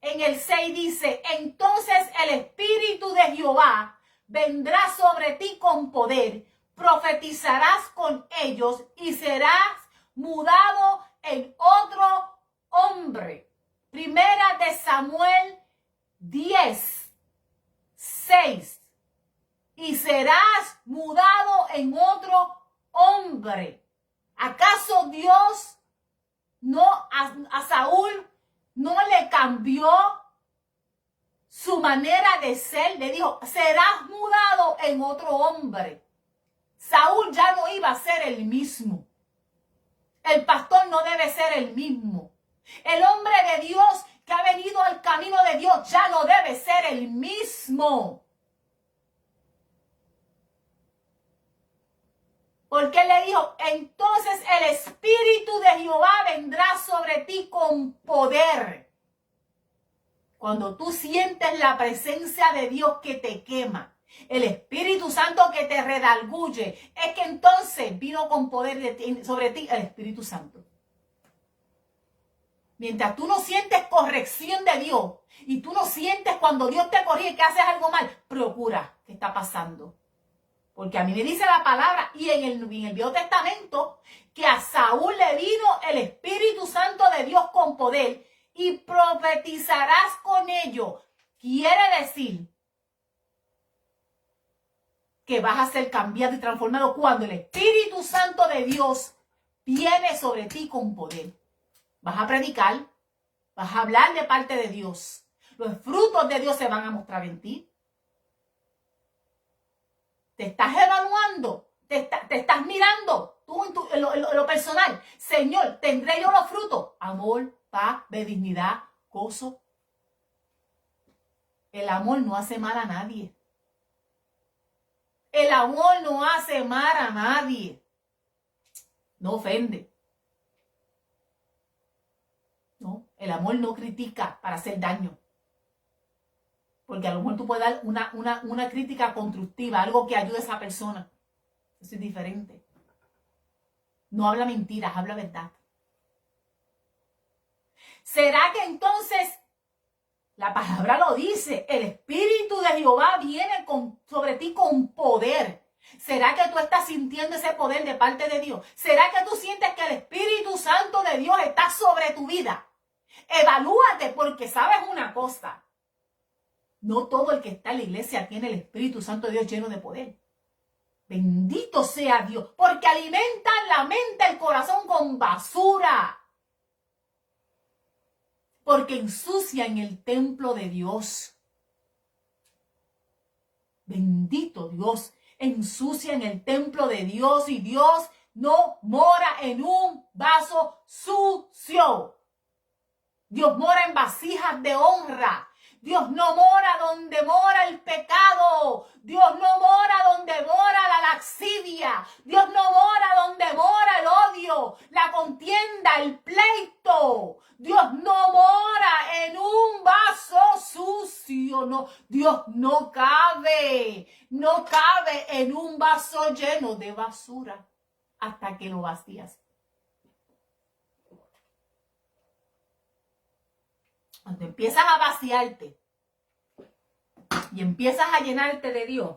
A: en el 6 dice, entonces el Espíritu de Jehová vendrá sobre ti con poder, profetizarás con ellos y serás mudado en otro hombre. Primera de Samuel 10, 6. Y serás mudado en otro hombre. ¿Acaso Dios no a Saúl no le cambió su manera de ser? Le dijo, serás mudado en otro hombre. Saúl ya no iba a ser el mismo. El pastor no debe ser el mismo. El hombre de Dios que ha venido al camino de Dios ya no debe ser el mismo. Porque él le dijo, entonces el Espíritu de Jehová vendrá sobre ti con poder. Cuando tú sientes la presencia de Dios que te quema, el Espíritu Santo que te redarguye, es que entonces vino con poder sobre ti el Espíritu Santo. Mientras tú no sientes corrección de Dios y tú no sientes cuando Dios te corrige que haces algo mal, procura qué está pasando. Porque a mí me dice la palabra y en el Viejo Testamento que a Saúl le vino el Espíritu Santo de Dios con poder y profetizarás con ello. Quiere decir que vas a ser cambiado y transformado cuando el Espíritu Santo de Dios viene sobre ti con poder. Vas a predicar, vas a hablar de parte de Dios. Los frutos de Dios se van a mostrar en ti. Te estás evaluando, te estás mirando, tú en lo personal. Señor, ¿tendré yo los frutos? Amor, paz, benignidad, gozo. El amor no hace mal a nadie. El amor no hace mal a nadie. No ofende. No, el amor no critica para hacer daño. Porque a lo mejor tú puedes dar una crítica constructiva, algo que ayude a esa persona. Eso es diferente. No habla mentiras, habla verdad. ¿Será que entonces, la palabra lo dice, el Espíritu de Jehová viene sobre ti con poder? ¿Será que tú estás sintiendo ese poder de parte de Dios? ¿Será que tú sientes que el Espíritu Santo de Dios está sobre tu vida? Evalúate, porque sabes una cosa. No todo el que está en la iglesia tiene el Espíritu Santo de Dios lleno de poder. Bendito sea Dios, porque alimentan la mente, el corazón con basura. Porque ensucian el templo de Dios. Bendito Dios, ensucian el templo de Dios y Dios no mora en un vaso sucio. Dios mora en vasijas de honra. Dios no mora donde mora el pecado. Dios no mora donde mora la laxidia. Dios no mora donde mora el odio, la contienda, el pleito. Dios no mora en un vaso sucio. No, Dios no cabe en un vaso lleno de basura hasta que lo vacías. Cuando empiezas a vaciarte y empiezas a llenarte de Dios,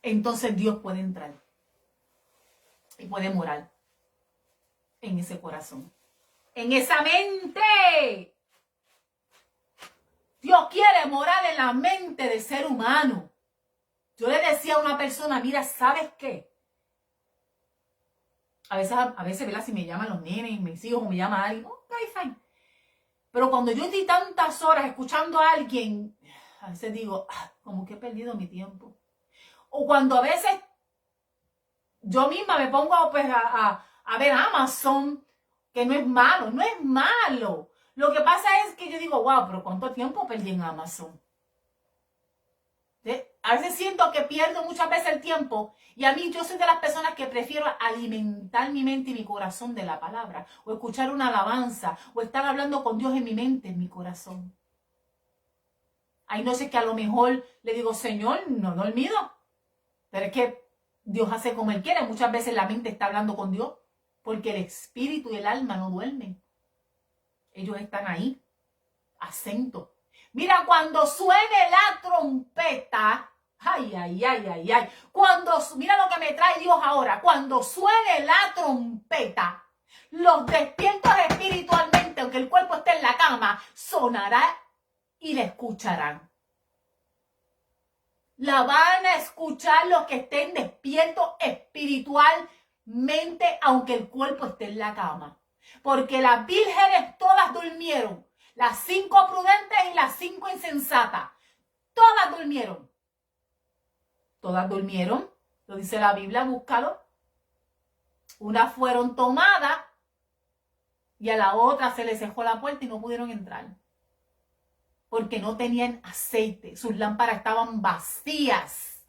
A: entonces Dios puede entrar y puede morar en ese corazón, en esa mente. Dios quiere morar en la mente del ser humano. Yo le decía a una persona, mira, ¿sabes qué? A veces, ¿verdad? Si me llaman los nenes, mis hijos, o me llama alguien, ok, fine. Pero cuando yo estoy tantas horas escuchando a alguien, a veces digo, como que he perdido mi tiempo. O cuando a veces yo misma me pongo pues, a ver Amazon que no es malo, no es malo. Lo que pasa es que yo digo, wow, pero ¿cuánto tiempo perdí en Amazon? ¿Sí? A veces siento que pierdo muchas veces el tiempo y a mí yo soy de las personas que prefiero alimentar mi mente y mi corazón de la palabra o escuchar una alabanza o estar hablando con Dios en mi mente, en mi corazón. Hay noches que a lo mejor le digo, Señor, no he dormido, pero es que Dios hace como Él quiere. Muchas veces la mente está hablando con Dios porque el espíritu y el alma no duermen. Ellos están ahí, acento. Mira, cuando suene la trompeta, ay, ay, ay, ay, ay. Mira lo que me trae Dios ahora. Cuando suene la trompeta, los despiertos espiritualmente, aunque el cuerpo esté en la cama, sonará y la escucharán. La van a escuchar los que estén despiertos espiritualmente, aunque el cuerpo esté en la cama. Porque las vírgenes todas durmieron. Las 5 prudentes y las 5 insensatas. Todas durmieron. Todas durmieron. Lo dice la Biblia, búscalo. Unas fueron tomadas y a la otra se les cerró la puerta y no pudieron entrar. Porque no tenían aceite. Sus lámparas estaban vacías.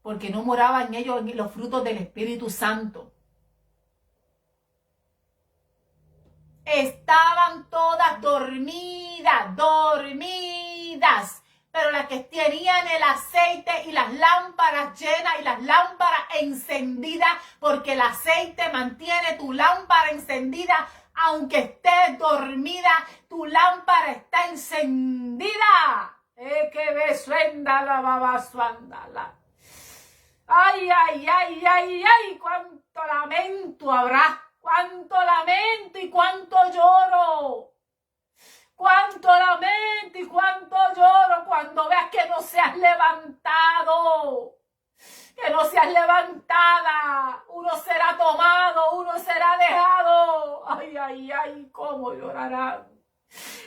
A: Porque no moraban en ellos los frutos del Espíritu Santo. Estaban todas dormidas. Pero las que tenían el aceite y las lámparas llenas y las lámparas encendidas, porque el aceite mantiene tu lámpara encendida. Aunque estés dormida, tu lámpara está encendida. Que besuenda la babasuandala. Ay, ay, ay, ay, ay, cuánto lamento habrá. Cuánto lamento y cuánto lloro. Cuánto lamento y cuánto lloro cuando veas que no se has levantado. Que no seas levantada, uno será tomado, uno será dejado. Ay, ay, ay, cómo llorarán.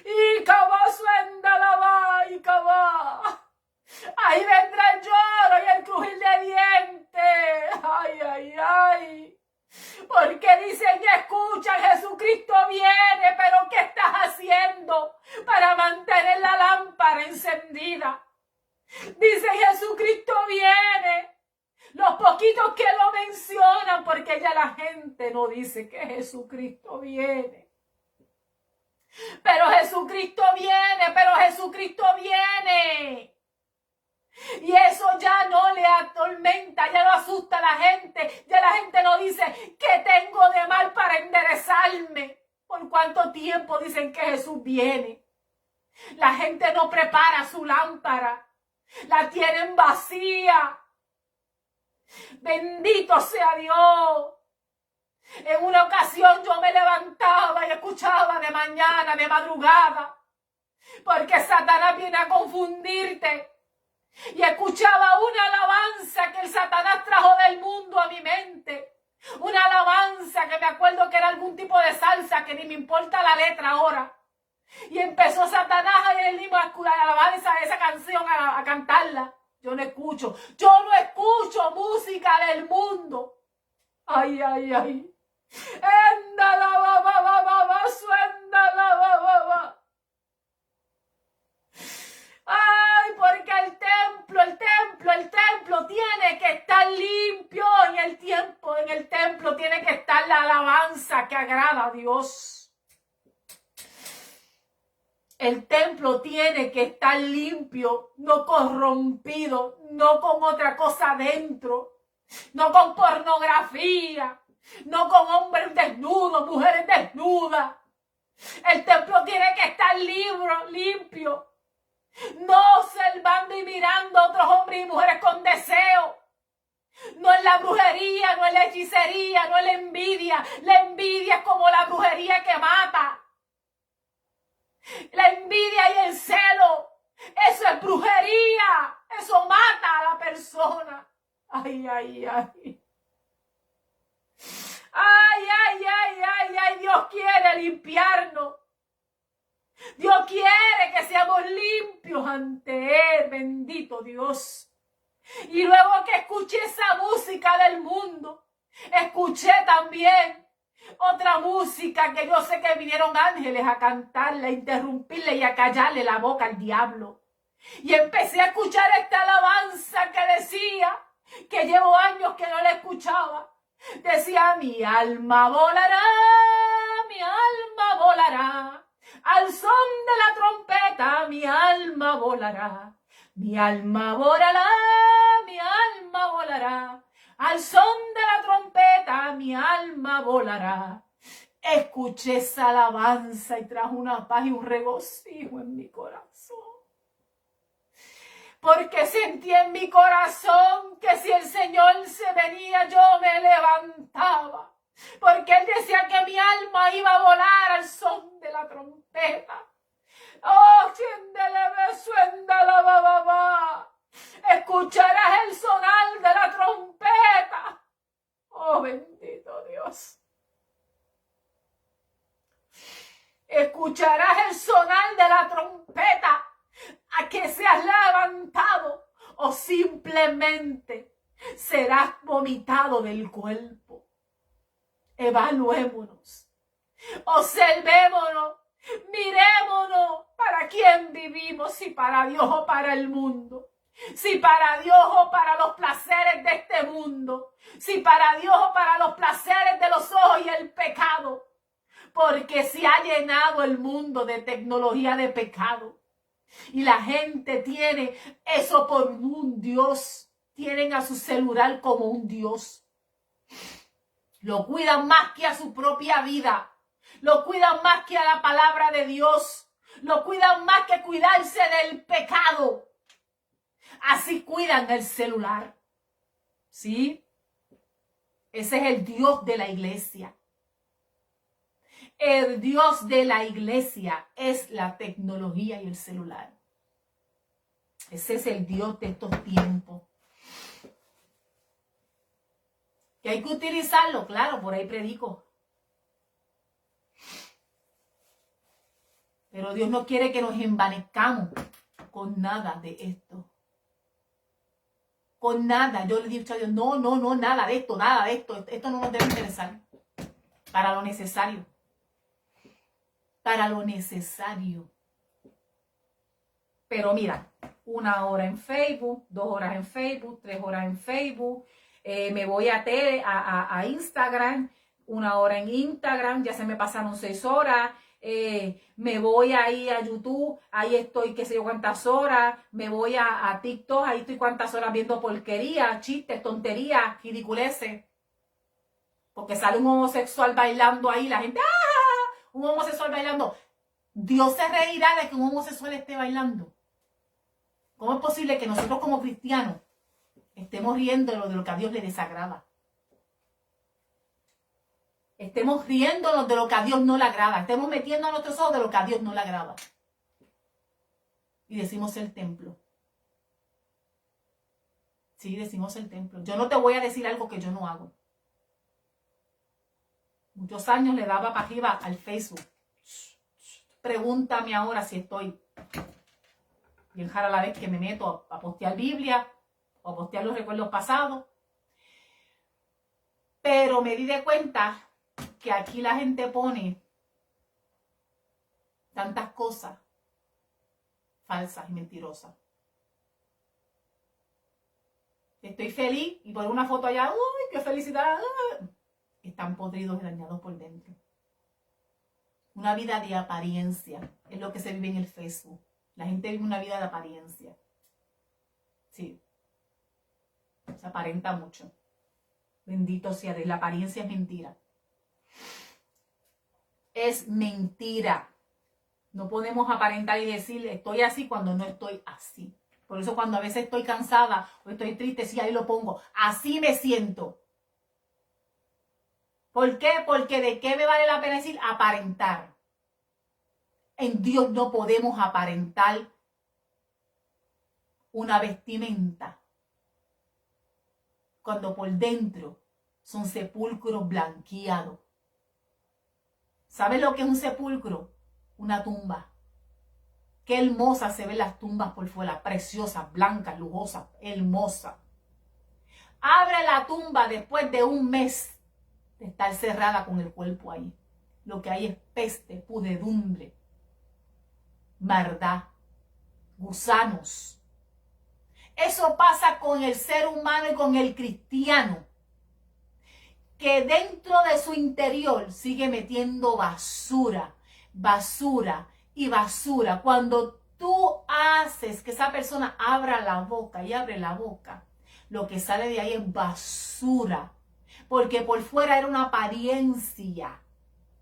A: Y cabá suenda la va, y cabá. Ahí vendrá el lloro y el crujir de dientes. Ay, ay, ay. Porque dicen y escuchan, Jesucristo viene, pero ¿qué estás haciendo para mantener la lámpara encendida? Dice Jesucristo viene. Los poquitos que lo mencionan, porque ya la gente no dice que Jesucristo viene. Pero Jesucristo viene, pero Jesucristo viene. Y eso ya no le atormenta, ya no asusta a la gente. Ya la gente no dice, ¿qué tengo de mal para enderezarme? ¿Por cuánto tiempo dicen que Jesús viene? La gente no prepara su lámpara. La tienen vacía. Bendito sea Dios. En una ocasión yo me levantaba y escuchaba de mañana, de madrugada, porque Satanás viene a confundirte. Y escuchaba una alabanza que el Satanás trajo del mundo a mi mente. Una alabanza que me acuerdo que era algún tipo de salsa, que ni me importa la letra ahora. Y empezó Satanás a él mismo a alabar esa canción, a cantarla. Yo no escucho música del mundo. Ay, ay, ay. Ay, porque el templo tiene que estar limpio. En el templo tiene que estar la alabanza que agrada a Dios. El templo tiene que estar limpio, no corrompido, no con otra cosa dentro, no con pornografía, no con hombres desnudos, mujeres desnudas. El templo tiene que estar limpio, no observando y mirando a otros hombres y mujeres con deseo. No es la brujería, no es la hechicería, no es la envidia. La envidia es como la brujería que mata. La envidia y el celo, eso es brujería, eso mata a la persona. Ay, ay, ay. Ay, ay, ay, ay, ay, Dios quiere limpiarnos. Dios quiere que seamos limpios ante Él, bendito Dios. Y luego que escuché esa música del mundo, Escuché también otra música que yo sé que vinieron ángeles a cantarle, a interrumpirle y a callarle la boca al diablo. Y empecé a escuchar esta alabanza que decía, que llevo años que no la escuchaba. Decía, mi alma volará, al son de la trompeta, mi alma volará. Mi alma volará, mi alma volará, al son de la trompeta, mi alma volará. Escuché esa alabanza y trajo una paz y un regocijo en mi corazón. Porque sentí en mi corazón que si el Señor se venía, yo me levantaba. Porque Él decía que mi alma iba a volar al son de la trompeta. Oh, escucharás el sonar de la trompeta. Oh, bendito Dios. Escucharás el sonar de la trompeta. A que seas levantado o simplemente serás vomitado del cuerpo. Evaluémonos, observémonos, mirémonos para quién vivimos, si para Dios o para el mundo, si para Dios o para los placeres de este mundo, si para Dios o para los placeres de los ojos y el pecado, porque se ha llenado el mundo de tecnología de pecado. Y la gente tiene eso por un Dios. Tienen a su celular como un Dios. Lo cuidan más que a su propia vida. Lo cuidan más que a la palabra de Dios. Lo cuidan más que cuidarse del pecado. Así cuidan el celular. ¿Sí? Ese es el Dios de la iglesia. El Dios de la iglesia es la tecnología y el celular. Ese es el Dios de estos tiempos. Que hay que utilizarlo, claro, por ahí predico. Pero Dios no quiere que nos envanezcamos con nada de esto. Con nada. Yo le he dicho a Dios, no, nada de esto, nada de esto. Esto no nos debe interesar. Para lo necesario. Para lo necesario. Pero mira, 1 hora en Facebook, 2 horas en Facebook, 3 horas en Facebook. Me voy a Instagram, 1 hora en Instagram, ya se me pasaron 6 horas. Me voy ahí a YouTube, ahí estoy qué sé yo cuántas horas. Me voy a TikTok, ahí estoy cuántas horas viendo porquerías, chistes, tonterías, ridiculeces. Porque sale un homosexual bailando ahí, la gente, ¡ah! Un homosexual bailando. Dios se reirá de que un homosexual esté bailando. ¿Cómo es posible que nosotros como cristianos estemos riéndonos de lo que a Dios le desagrada? Estemos riéndonos de lo que a Dios no le agrada. Estemos metiendo a nuestros ojos de lo que a Dios no le agrada. Y decimos el templo. Sí, decimos el templo. Yo no te voy a decir algo que yo no hago. Muchos años le daba para arriba al Facebook. Pregúntame ahora si estoy bien jara la vez que me meto a postear Biblia o a postear los recuerdos pasados. Pero me di de cuenta que aquí la gente pone tantas cosas falsas y mentirosas. Estoy feliz y por una foto allá, ¡uy, qué felicidad! Están podridos y dañados por dentro. Una vida de apariencia es lo que se vive en el Facebook. La gente vive una vida de apariencia. Sí. Se aparenta mucho. Bendito sea Dios. La apariencia es mentira. Es mentira. No podemos aparentar y decir estoy así cuando no estoy así. Por eso cuando a veces estoy cansada o estoy triste, sí, ahí lo pongo. Así me siento. ¿Por qué? Porque ¿de qué me vale la pena decir aparentar? En Dios no podemos aparentar una vestimenta cuando por dentro son sepulcros blanqueados. ¿Sabes lo que es un sepulcro? Una tumba. Qué hermosas se ven las tumbas por fuera, preciosas, blancas, lujosas, hermosas. Abre la tumba después de un mes de estar cerrada con el cuerpo ahí. Lo que hay es peste, pudredumbre, maldad, gusanos. Eso pasa con el ser humano y con el cristiano, que dentro de su interior sigue metiendo basura, basura y basura. Cuando tú haces que esa persona abra la boca y abre la boca, lo que sale de ahí es basura. Porque por fuera era una apariencia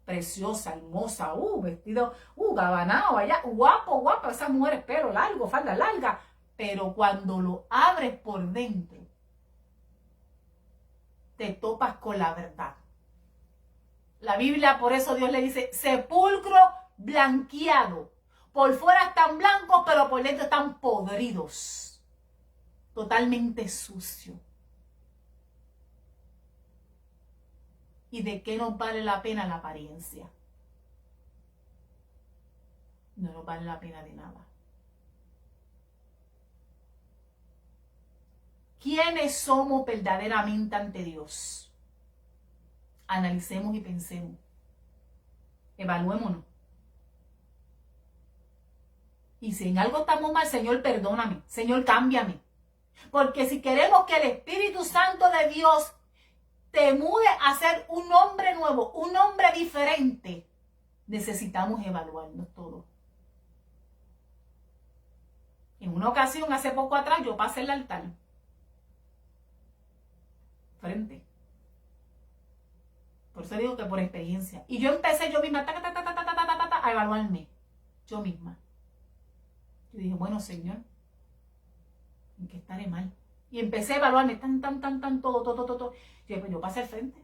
A: preciosa, hermosa, vestido, gabanado allá, guapo, guapa, esa mujer es pelo largo, falda larga. Pero cuando lo abres por dentro, te topas con la verdad. La Biblia, por eso Dios le dice, sepulcro blanqueado. Por fuera están blancos, pero por dentro están podridos. Totalmente sucio. ¿Y de qué nos vale la pena la apariencia? No nos vale la pena de nada. ¿Quiénes somos verdaderamente ante Dios? Analicemos y pensemos. Evaluémonos. Y si en algo estamos mal, Señor, perdóname. Señor, cámbiame. Porque si queremos que el Espíritu Santo de Dios te mude a ser un hombre nuevo, un hombre diferente, necesitamos evaluarnos todos. En una ocasión, hace poco atrás, yo pasé el altar. Frente. Por eso digo que por experiencia. Y yo empecé yo misma a evaluarme. Yo misma. Yo dije, bueno, Señor, ¿en qué estaré mal? Y empecé a evaluarme, todo. Yo pasé al frente.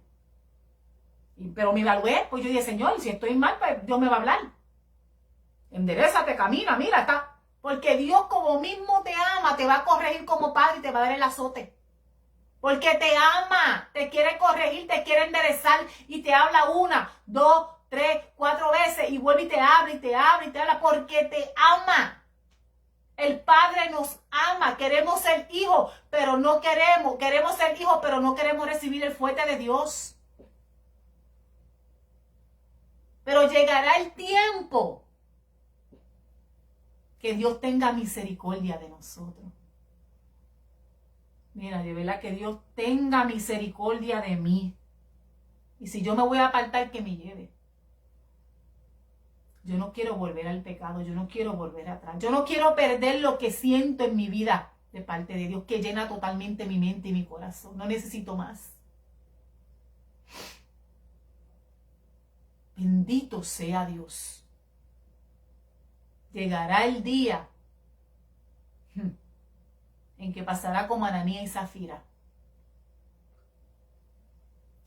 A: Pero me evalué, pues yo dije, Señor, si estoy mal, pues Dios me va a hablar. Enderézate, camina, mira, está. Porque Dios como mismo te ama, te va a corregir como padre y te va a dar el azote. Porque te ama, te quiere corregir, te quiere enderezar y te habla 1, 2, 3, 4 veces y vuelve y te habla y te habla y te habla porque te ama. El Padre nos ama, queremos ser hijos, pero no queremos ser hijos, pero no queremos recibir el fuerte de Dios. Pero llegará el tiempo que Dios tenga misericordia de nosotros. Mira, de verdad que Dios tenga misericordia de mí. Y si yo me voy a apartar, que me lleve. Yo no quiero volver al pecado, yo no quiero volver atrás. Yo no quiero perder lo que siento en mi vida de parte de Dios, que llena totalmente mi mente y mi corazón. No necesito más. Bendito sea Dios. Llegará el día en que pasará como Ananías y Zafira.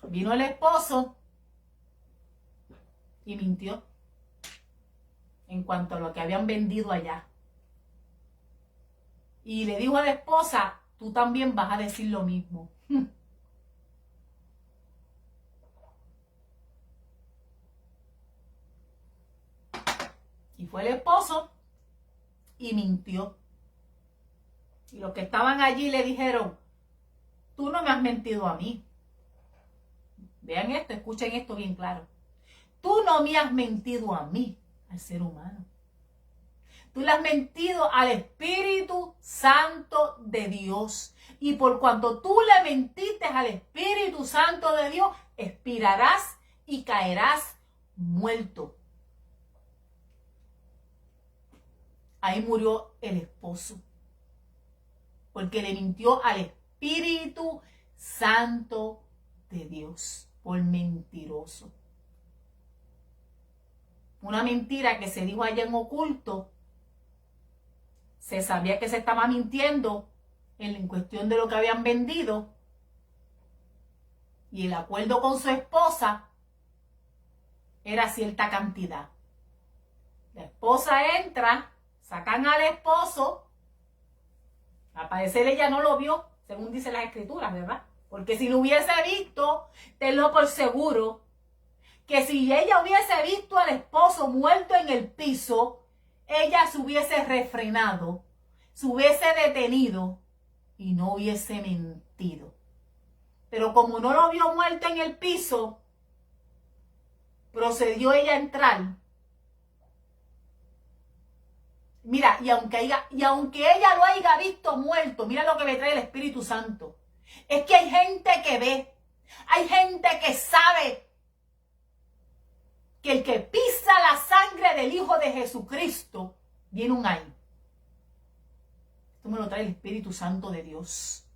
A: Vino el esposo y mintió en cuanto a lo que habían vendido allá. Y le dijo a la esposa, tú también vas a decir lo mismo. Y fue el esposo y mintió. Y los que estaban allí le dijeron, tú no me has mentido a mí. Vean esto, escuchen esto bien claro. Tú no me has mentido a mí, al ser humano. Tú le has mentido al Espíritu Santo de Dios. Y por cuanto tú le mentiste al Espíritu Santo de Dios, expirarás y caerás muerto. Ahí murió el esposo. Porque le mintió al Espíritu Santo de Dios. Por mentiroso. Una mentira que se dijo allá en oculto. Se sabía que se estaba mintiendo en cuestión de lo que habían vendido. Y el acuerdo con su esposa era cierta cantidad. La esposa entra, sacan al esposo. Al parecer ella no lo vio, según dicen las escrituras, ¿verdad? Porque si lo hubiese visto, tenlo por seguro, que si ella hubiese visto al esposo muerto en el piso, ella se hubiese refrenado, se hubiese detenido y no hubiese mentido. Pero como no lo vio muerto en el piso, procedió ella a entrar. Mira, y aunque ella lo haya visto muerto, mira lo que me trae el Espíritu Santo. Es que hay gente que ve, hay gente que sabe que el que pisa la sangre del Hijo de Jesucristo, viene un ay. Esto me lo trae el Espíritu Santo de Dios.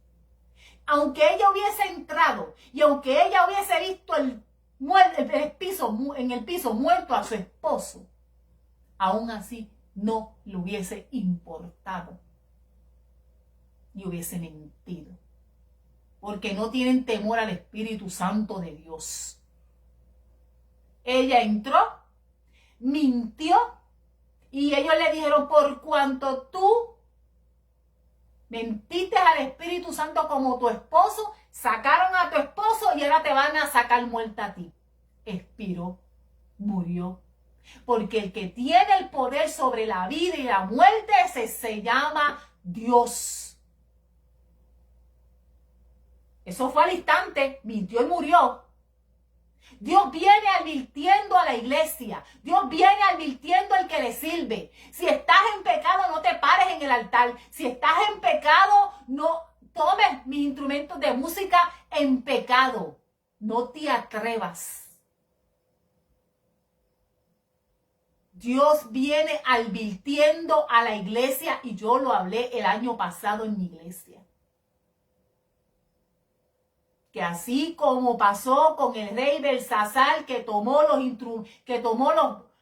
A: Aunque ella hubiese entrado y aunque ella hubiese visto en el piso muerto a su esposo, aún así no le hubiese importado y hubiese mentido. Porque no tienen temor al Espíritu Santo de Dios. Ella entró, mintió y ellos le dijeron, por cuanto tú mentiste al Espíritu Santo como tu esposo, sacaron a tu esposo y ahora te van a sacar muerta a ti. Expiró, murió. Porque el que tiene el poder sobre la vida y la muerte se llama Dios. Eso fue al instante, mintió y murió. Dios viene advirtiendo a la iglesia. Dios viene advirtiendo al que le sirve. Si estás en pecado, no te pares en el altar. Si estás en pecado, no tomes mis instrumentos de música en pecado. No te atrevas. Dios viene advirtiendo a la iglesia y yo lo hablé el año pasado en mi iglesia. Que así como pasó con el rey Belsasar, que tomó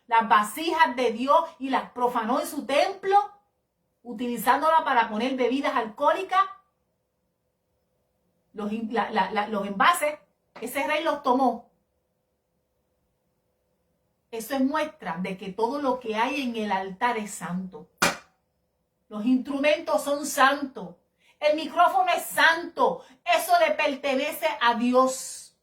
A: las vasijas de Dios y las profanó en su templo, utilizándolas para poner bebidas alcohólicas, los envases, ese rey los tomó. Eso es muestra de que todo lo que hay en el altar es santo. Los instrumentos son santos. El micrófono es santo. Eso le pertenece a Dios.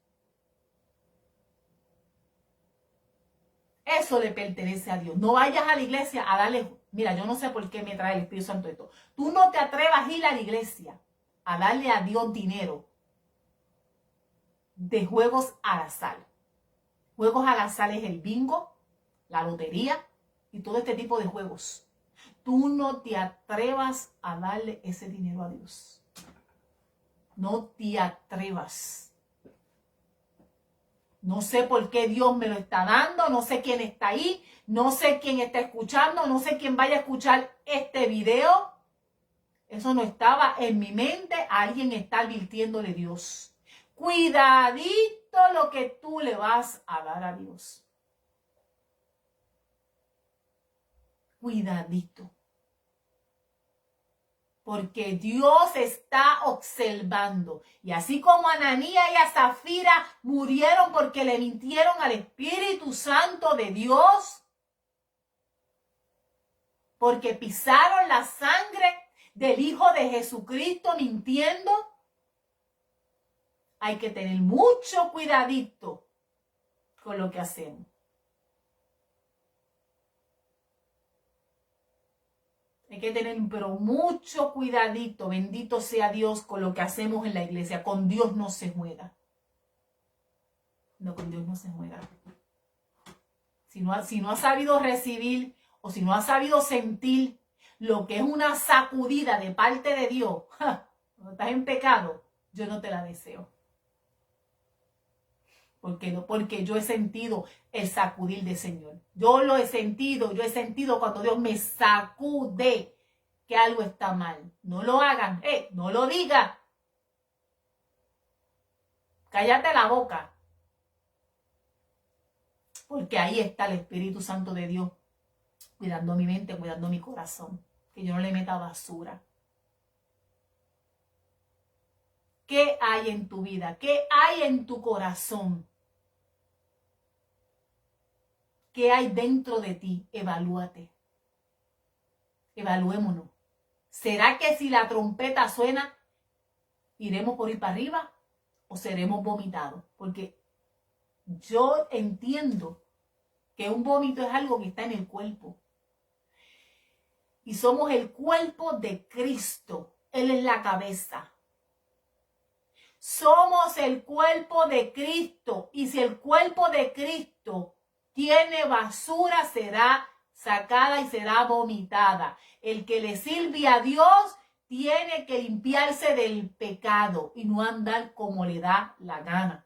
A: Eso le pertenece a Dios. No vayas a la iglesia a darle... Mira, yo no sé por qué me trae el Espíritu Santo esto. Tú no te atrevas a ir a la iglesia a darle a Dios dinero de juegos al azar. Juegos al azar es el bingo, la lotería y todo este tipo de juegos. Tú no te atrevas a darle ese dinero a Dios. No te atrevas. No sé por qué Dios me lo está dando, no sé quién está ahí, no sé quién está escuchando, no sé quién vaya a escuchar este video. Eso no estaba en mi mente, alguien está advirtiéndole a Dios. Cuidadito lo que tú le vas a dar a Dios. Cuidadito. Porque Dios está observando. Y así como Ananías y a Zafira murieron porque le mintieron al Espíritu Santo de Dios, porque pisaron la sangre del Hijo de Jesucristo mintiendo, hay que tener mucho cuidadito con lo que hacemos. Hay que tener, pero mucho cuidadito, bendito sea Dios, con lo que hacemos en la iglesia. Con Dios no se juega. No, con Dios no se juega. Si no has sabido recibir o si no has sabido sentir lo que es una sacudida de parte de Dios, cuando estás en pecado, yo no te la deseo. Porque yo he sentido el sacudir del Señor. Yo he sentido cuando Dios me sacude que algo está mal. No lo hagan, no lo digan. Cállate la boca. Porque ahí está el Espíritu Santo de Dios, cuidando mi mente, cuidando mi corazón. Que yo no le meta basura. ¿Qué hay en tu vida? ¿Qué hay en tu corazón? ¿Qué hay dentro de ti? Evalúate. Evaluémonos. ¿Será que si la trompeta suena, iremos por ir para arriba o seremos vomitados? Porque yo entiendo que un vómito es algo que está en el cuerpo. Y somos el cuerpo de Cristo. Él es la cabeza. Somos el cuerpo de Cristo. Y si el cuerpo de Cristo tiene basura, será sacada y será vomitada. El que le sirve a Dios tiene que limpiarse del pecado y no andar como le da la gana.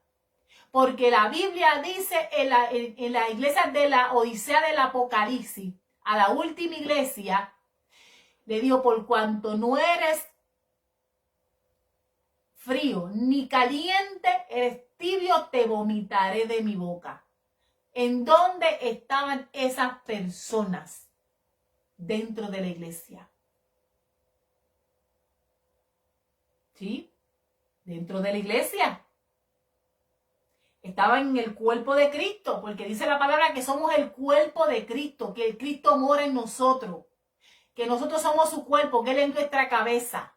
A: Porque la Biblia dice en la iglesia de la Odisea del Apocalipsis, a la última iglesia, le dijo, por cuanto no eres frío ni caliente, eres tibio, te vomitaré de mi boca. ¿En dónde estaban esas personas dentro de la iglesia? ¿Sí? Dentro de la iglesia. Estaban en el cuerpo de Cristo, porque dice la palabra que somos el cuerpo de Cristo, que el Cristo mora en nosotros, que nosotros somos su cuerpo, que Él es nuestra cabeza.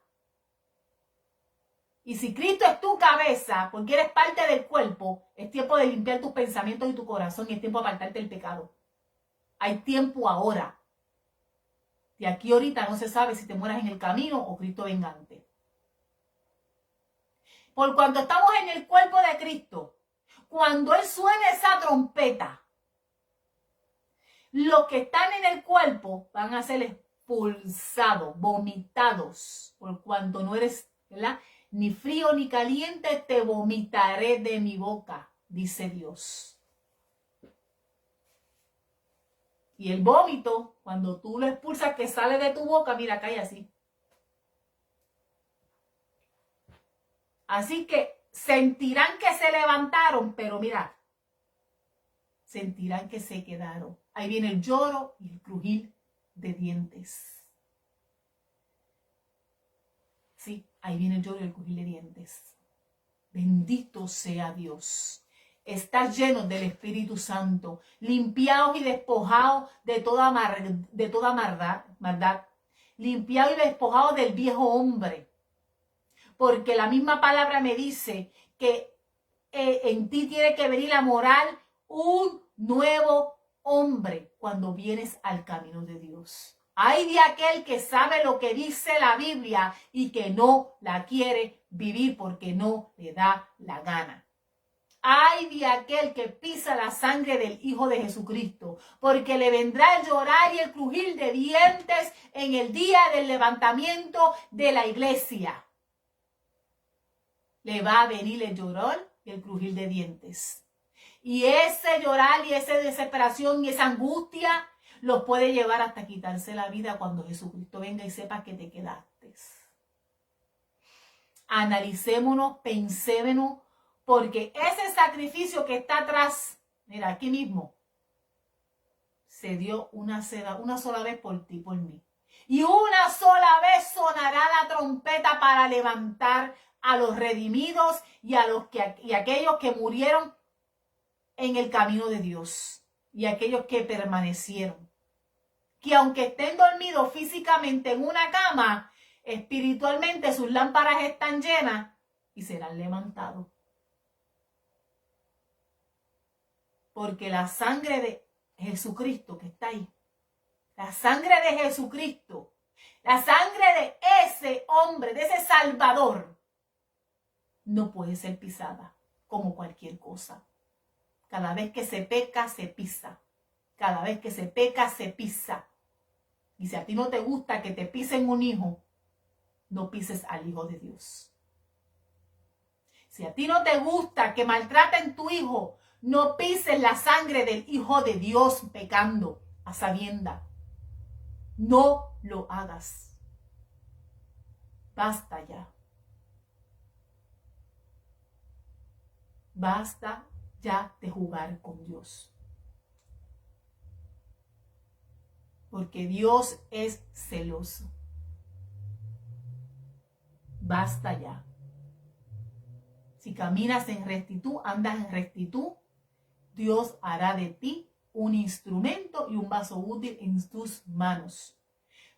A: Y si Cristo es tu cabeza, porque eres parte del cuerpo, es tiempo de limpiar tus pensamientos y tu corazón y es tiempo de apartarte del pecado. Hay tiempo ahora. De aquí ahorita no se sabe si te mueras en el camino o Cristo venga antes. Por cuanto estamos en el cuerpo de Cristo, cuando Él suene esa trompeta, los que están en el cuerpo van a ser expulsados, vomitados, por cuanto no eres, ¿verdad?, ni frío ni caliente, te vomitaré de mi boca, dice Dios. Y el vómito, cuando tú lo expulsas, que sale de tu boca, mira, cae así. Así que sentirán que se levantaron, pero mira, sentirán que se quedaron. Ahí viene el lloro y el crujir de dientes. Sí, ahí viene el lloro y el crujir de dientes. Bendito sea Dios. Estás lleno del Espíritu Santo, limpiados y despojados de toda maldad, limpiados y despojados del viejo hombre. Porque la misma palabra me dice que en ti tiene que venir a morar un nuevo hombre cuando vienes al camino de Dios. Hay de aquel que sabe lo que dice la Biblia y que no la quiere vivir porque no le da la gana. Hay de aquel que pisa la sangre del Hijo de Jesucristo, porque le vendrá el llorar y el crujir de dientes en el día del levantamiento de la iglesia. Le va a venir el llorar y el crujir de dientes. Y ese llorar y esa desesperación y esa angustia los puede llevar hasta quitarse la vida cuando Jesucristo venga y sepa que te quedaste. Analicémonos, pensémonos, porque ese sacrificio que está atrás, mira, aquí mismo, se dio una sola vez por ti, por mí. Y una sola vez sonará la trompeta para levantar a los redimidos y aquellos que murieron en el camino de Dios y aquellos que permanecieron. Que aunque estén dormidos físicamente en una cama, espiritualmente sus lámparas están llenas y serán levantados. Porque la sangre de Jesucristo que está ahí, la sangre de Jesucristo, la sangre de ese hombre, de ese Salvador, no puede ser pisada como cualquier cosa. Cada vez que se peca, se pisa. Cada vez que se peca, se pisa. Y si a ti no te gusta que te pisen un hijo, no pises al Hijo de Dios. Si a ti no te gusta que maltraten tu hijo, no pises la sangre del Hijo de Dios pecando a sabienda. No lo hagas. Basta ya. Basta ya de jugar con Dios. Porque Dios es celoso. Basta ya. Si caminas en rectitud, andas en rectitud, Dios hará de ti un instrumento y un vaso útil en tus manos.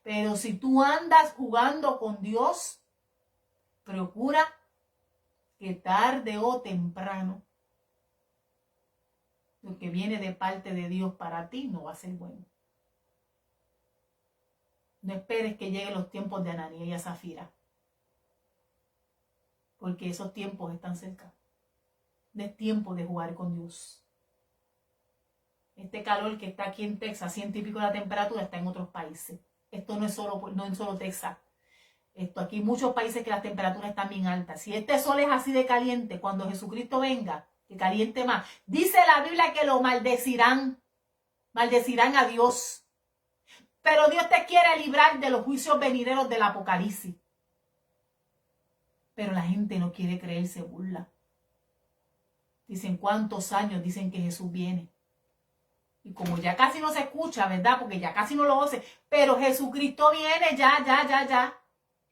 A: Pero si tú andas jugando con Dios, procura que tarde o temprano lo que viene de parte de Dios para ti no va a ser bueno. No esperes que lleguen los tiempos de Ananías y Zafira. porque esos tiempos están cerca. Es tiempo de jugar con Dios. Este calor que está aquí en Texas, 100 y pico la temperatura, está en otros países. Esto no es solo Texas. Esto aquí hay muchos países que las temperaturas están bien altas. Si este sol es así de caliente, cuando Jesucristo venga, que caliente más. Dice la Biblia que lo maldecirán. Maldecirán a Dios. Pero Dios te quiere librar de los juicios venideros del Apocalipsis. Pero la gente no quiere creer, se burla. Dicen, ¿cuántos años dicen que Jesús viene? Y como ya casi no se escucha, ¿verdad? Porque ya casi no lo oye. Pero Jesucristo viene ya.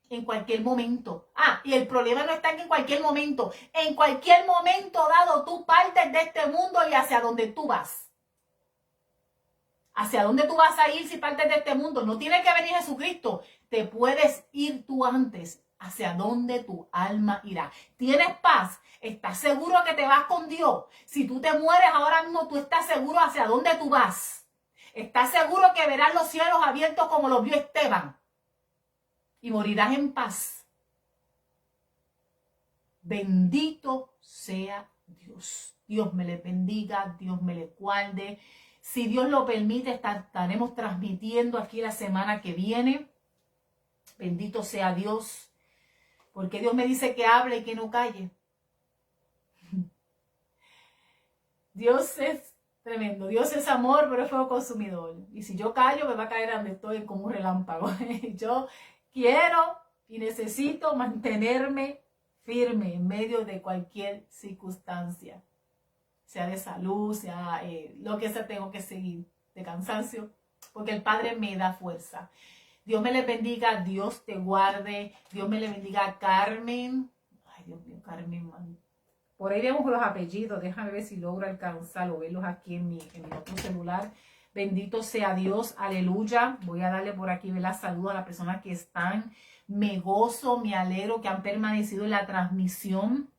A: En cualquier momento. Y el problema no está en cualquier momento. En cualquier momento dado, tú partes de este mundo y hacia donde tú vas. ¿Hacia dónde tú vas a ir si partes de este mundo? No tiene que venir Jesucristo. Te puedes ir tú antes. ¿Hacia dónde tu alma irá? ¿Tienes paz? ¿Estás seguro que te vas con Dios? Si tú te mueres ahora mismo, tú estás seguro hacia dónde tú vas. ¿Estás seguro que verás los cielos abiertos como los vio Esteban? Y morirás en paz. Bendito sea Dios. Dios me le bendiga, Dios me le guarde. Si Dios lo permite, estaremos transmitiendo aquí la semana que viene. Bendito sea Dios. Porque Dios me dice que hable y que no calle. Dios es tremendo. Dios es amor, pero es fuego consumidor. Y si yo callo, me va a caer donde estoy como un relámpago. Yo quiero y necesito mantenerme firme en medio de cualquier circunstancia. Sea de salud, sea lo que sea, tengo que seguir. De cansancio. Porque el Padre me da fuerza. Dios me le bendiga, Dios te guarde, Dios me le bendiga a Carmen. Ay, Dios mío, Carmen, man. Por ahí vemos los apellidos, déjame ver si logro alcanzar o verlos aquí en mi otro celular. Bendito sea Dios, aleluya. Voy a darle por aquí, ¿verdad? Saludos a las personas que están. Me gozo, me alegro que han permanecido en la transmisión.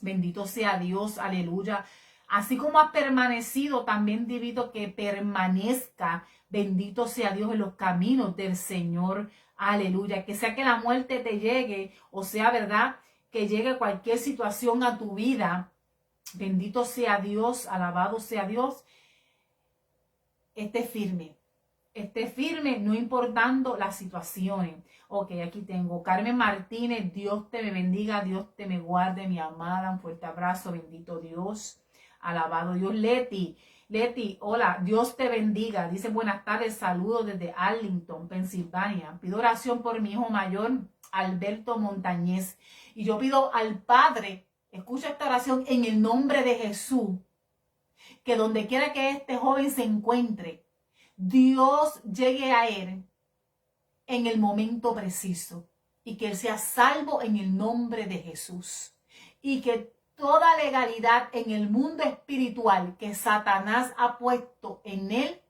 A: Bendito sea Dios, aleluya. Así como has permanecido, también te invito que permanezca. Bendito sea Dios en los caminos del Señor. Aleluya. Que sea que la muerte te llegue, o sea, ¿verdad? Que llegue cualquier situación a tu vida. Bendito sea Dios, alabado sea Dios. Esté firme. Esté firme, no importando las situaciones. Ok, aquí tengo Carmen Martínez. Dios te me bendiga, Dios te me guarde, mi amada. Un fuerte abrazo, bendito Dios. Alabado Dios. Leti, hola, Dios te bendiga. Dice buenas tardes, saludos desde Arlington, Pensilvania. Pido oración por mi hijo mayor, Alberto Montañez. Y yo pido al Padre, escucha esta oración en el nombre de Jesús, que donde quiera que este joven se encuentre, Dios llegue a él en el momento preciso y que él sea salvo en el nombre de Jesús. Y que toda legalidad en el mundo espiritual que Satanás ha puesto en él,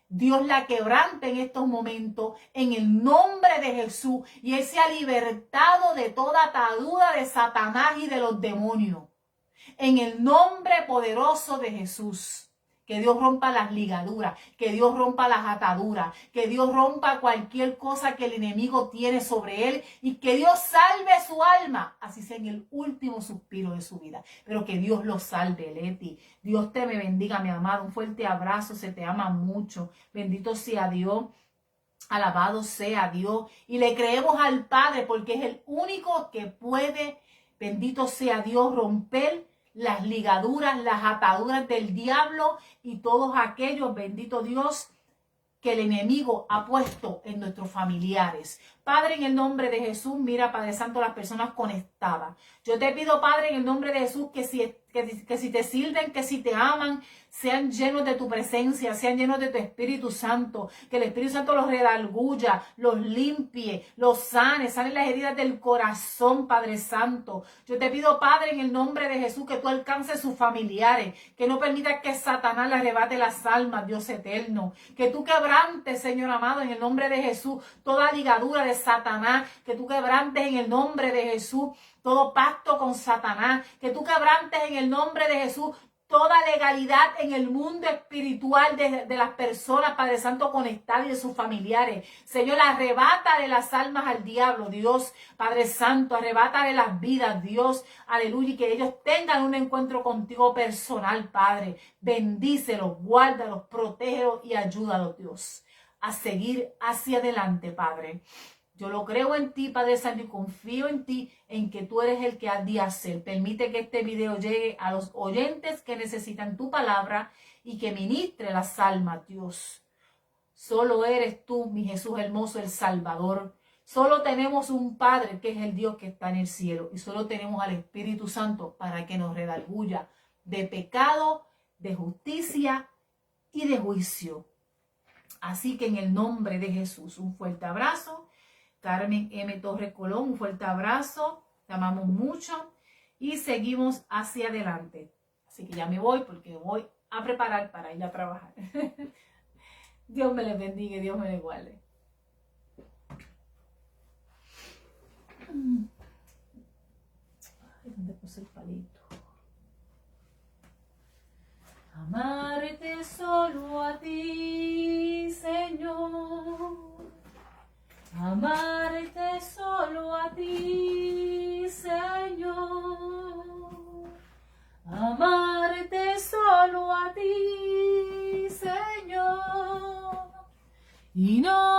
A: Dios la quebrante en estos momentos en el nombre de Jesús y él sea libertado de toda atadura de Satanás y de los demonios. En el nombre poderoso de Jesús. Que Dios rompa las ligaduras, que Dios rompa las ataduras, que Dios rompa cualquier cosa que el enemigo tiene sobre él y que Dios salve su alma, así sea en el último suspiro de su vida. Pero que Dios lo salve, Leti. Dios te me bendiga, mi amado. Un fuerte abrazo, se te ama mucho. Bendito sea Dios. Alabado sea Dios. Y le creemos al Padre porque es el único que puede, bendito sea Dios, romper las ligaduras, las ataduras del diablo y todos aquellos, bendito Dios, que el enemigo ha puesto en nuestros familiares. Padre, en el nombre de Jesús, mira, Padre Santo, las personas conectadas. Yo te pido, Padre, en el nombre de Jesús, que si te sirven, que si te aman, sean llenos de tu presencia, sean llenos de tu Espíritu Santo, que el Espíritu Santo los redarguya, los limpie, los sane las heridas del corazón, Padre Santo. Yo te pido, Padre, en el nombre de Jesús, que tú alcances sus familiares, que no permitas que Satanás le arrebate las almas, Dios eterno, que tú quebrantes, Señor amado, en el nombre de Jesús, toda ligadura de Satanás, que tú quebrantes en el nombre de Jesús, todo pacto con Satanás, que tú quebrantes en el nombre de Jesús toda legalidad en el mundo espiritual de las personas, Padre Santo, conectadas y de sus familiares. Señor, arrebata de las almas al diablo, Dios, Padre Santo, arrebata de las vidas, Dios, aleluya, y que ellos tengan un encuentro contigo personal, Padre. Bendícelos, guárdalos, protégelos y ayúdalos, Dios, a seguir hacia adelante, Padre. Yo lo creo en ti, Padre Santo, y confío en ti, en que tú eres el que has de hacer. Permite que este video llegue a los oyentes que necesitan tu palabra y que ministre las almas, Dios. Solo eres tú, mi Jesús hermoso, el Salvador. Solo tenemos un Padre que es el Dios que está en el cielo. Y solo tenemos al Espíritu Santo para que nos redarguya de pecado, de justicia y de juicio. Así que en el nombre de Jesús, un fuerte abrazo. Carmen M. Torres Colón, un fuerte abrazo, te amamos mucho y seguimos hacia adelante. Así que ya me voy porque me voy a preparar para ir a trabajar. Dios me les bendiga y Dios me les guarde. Ay, ¿dónde puse el palito? Amarte solo a ti, Señor. Amarte solo a ti, Señor. Amarte solo a ti, Señor. Y no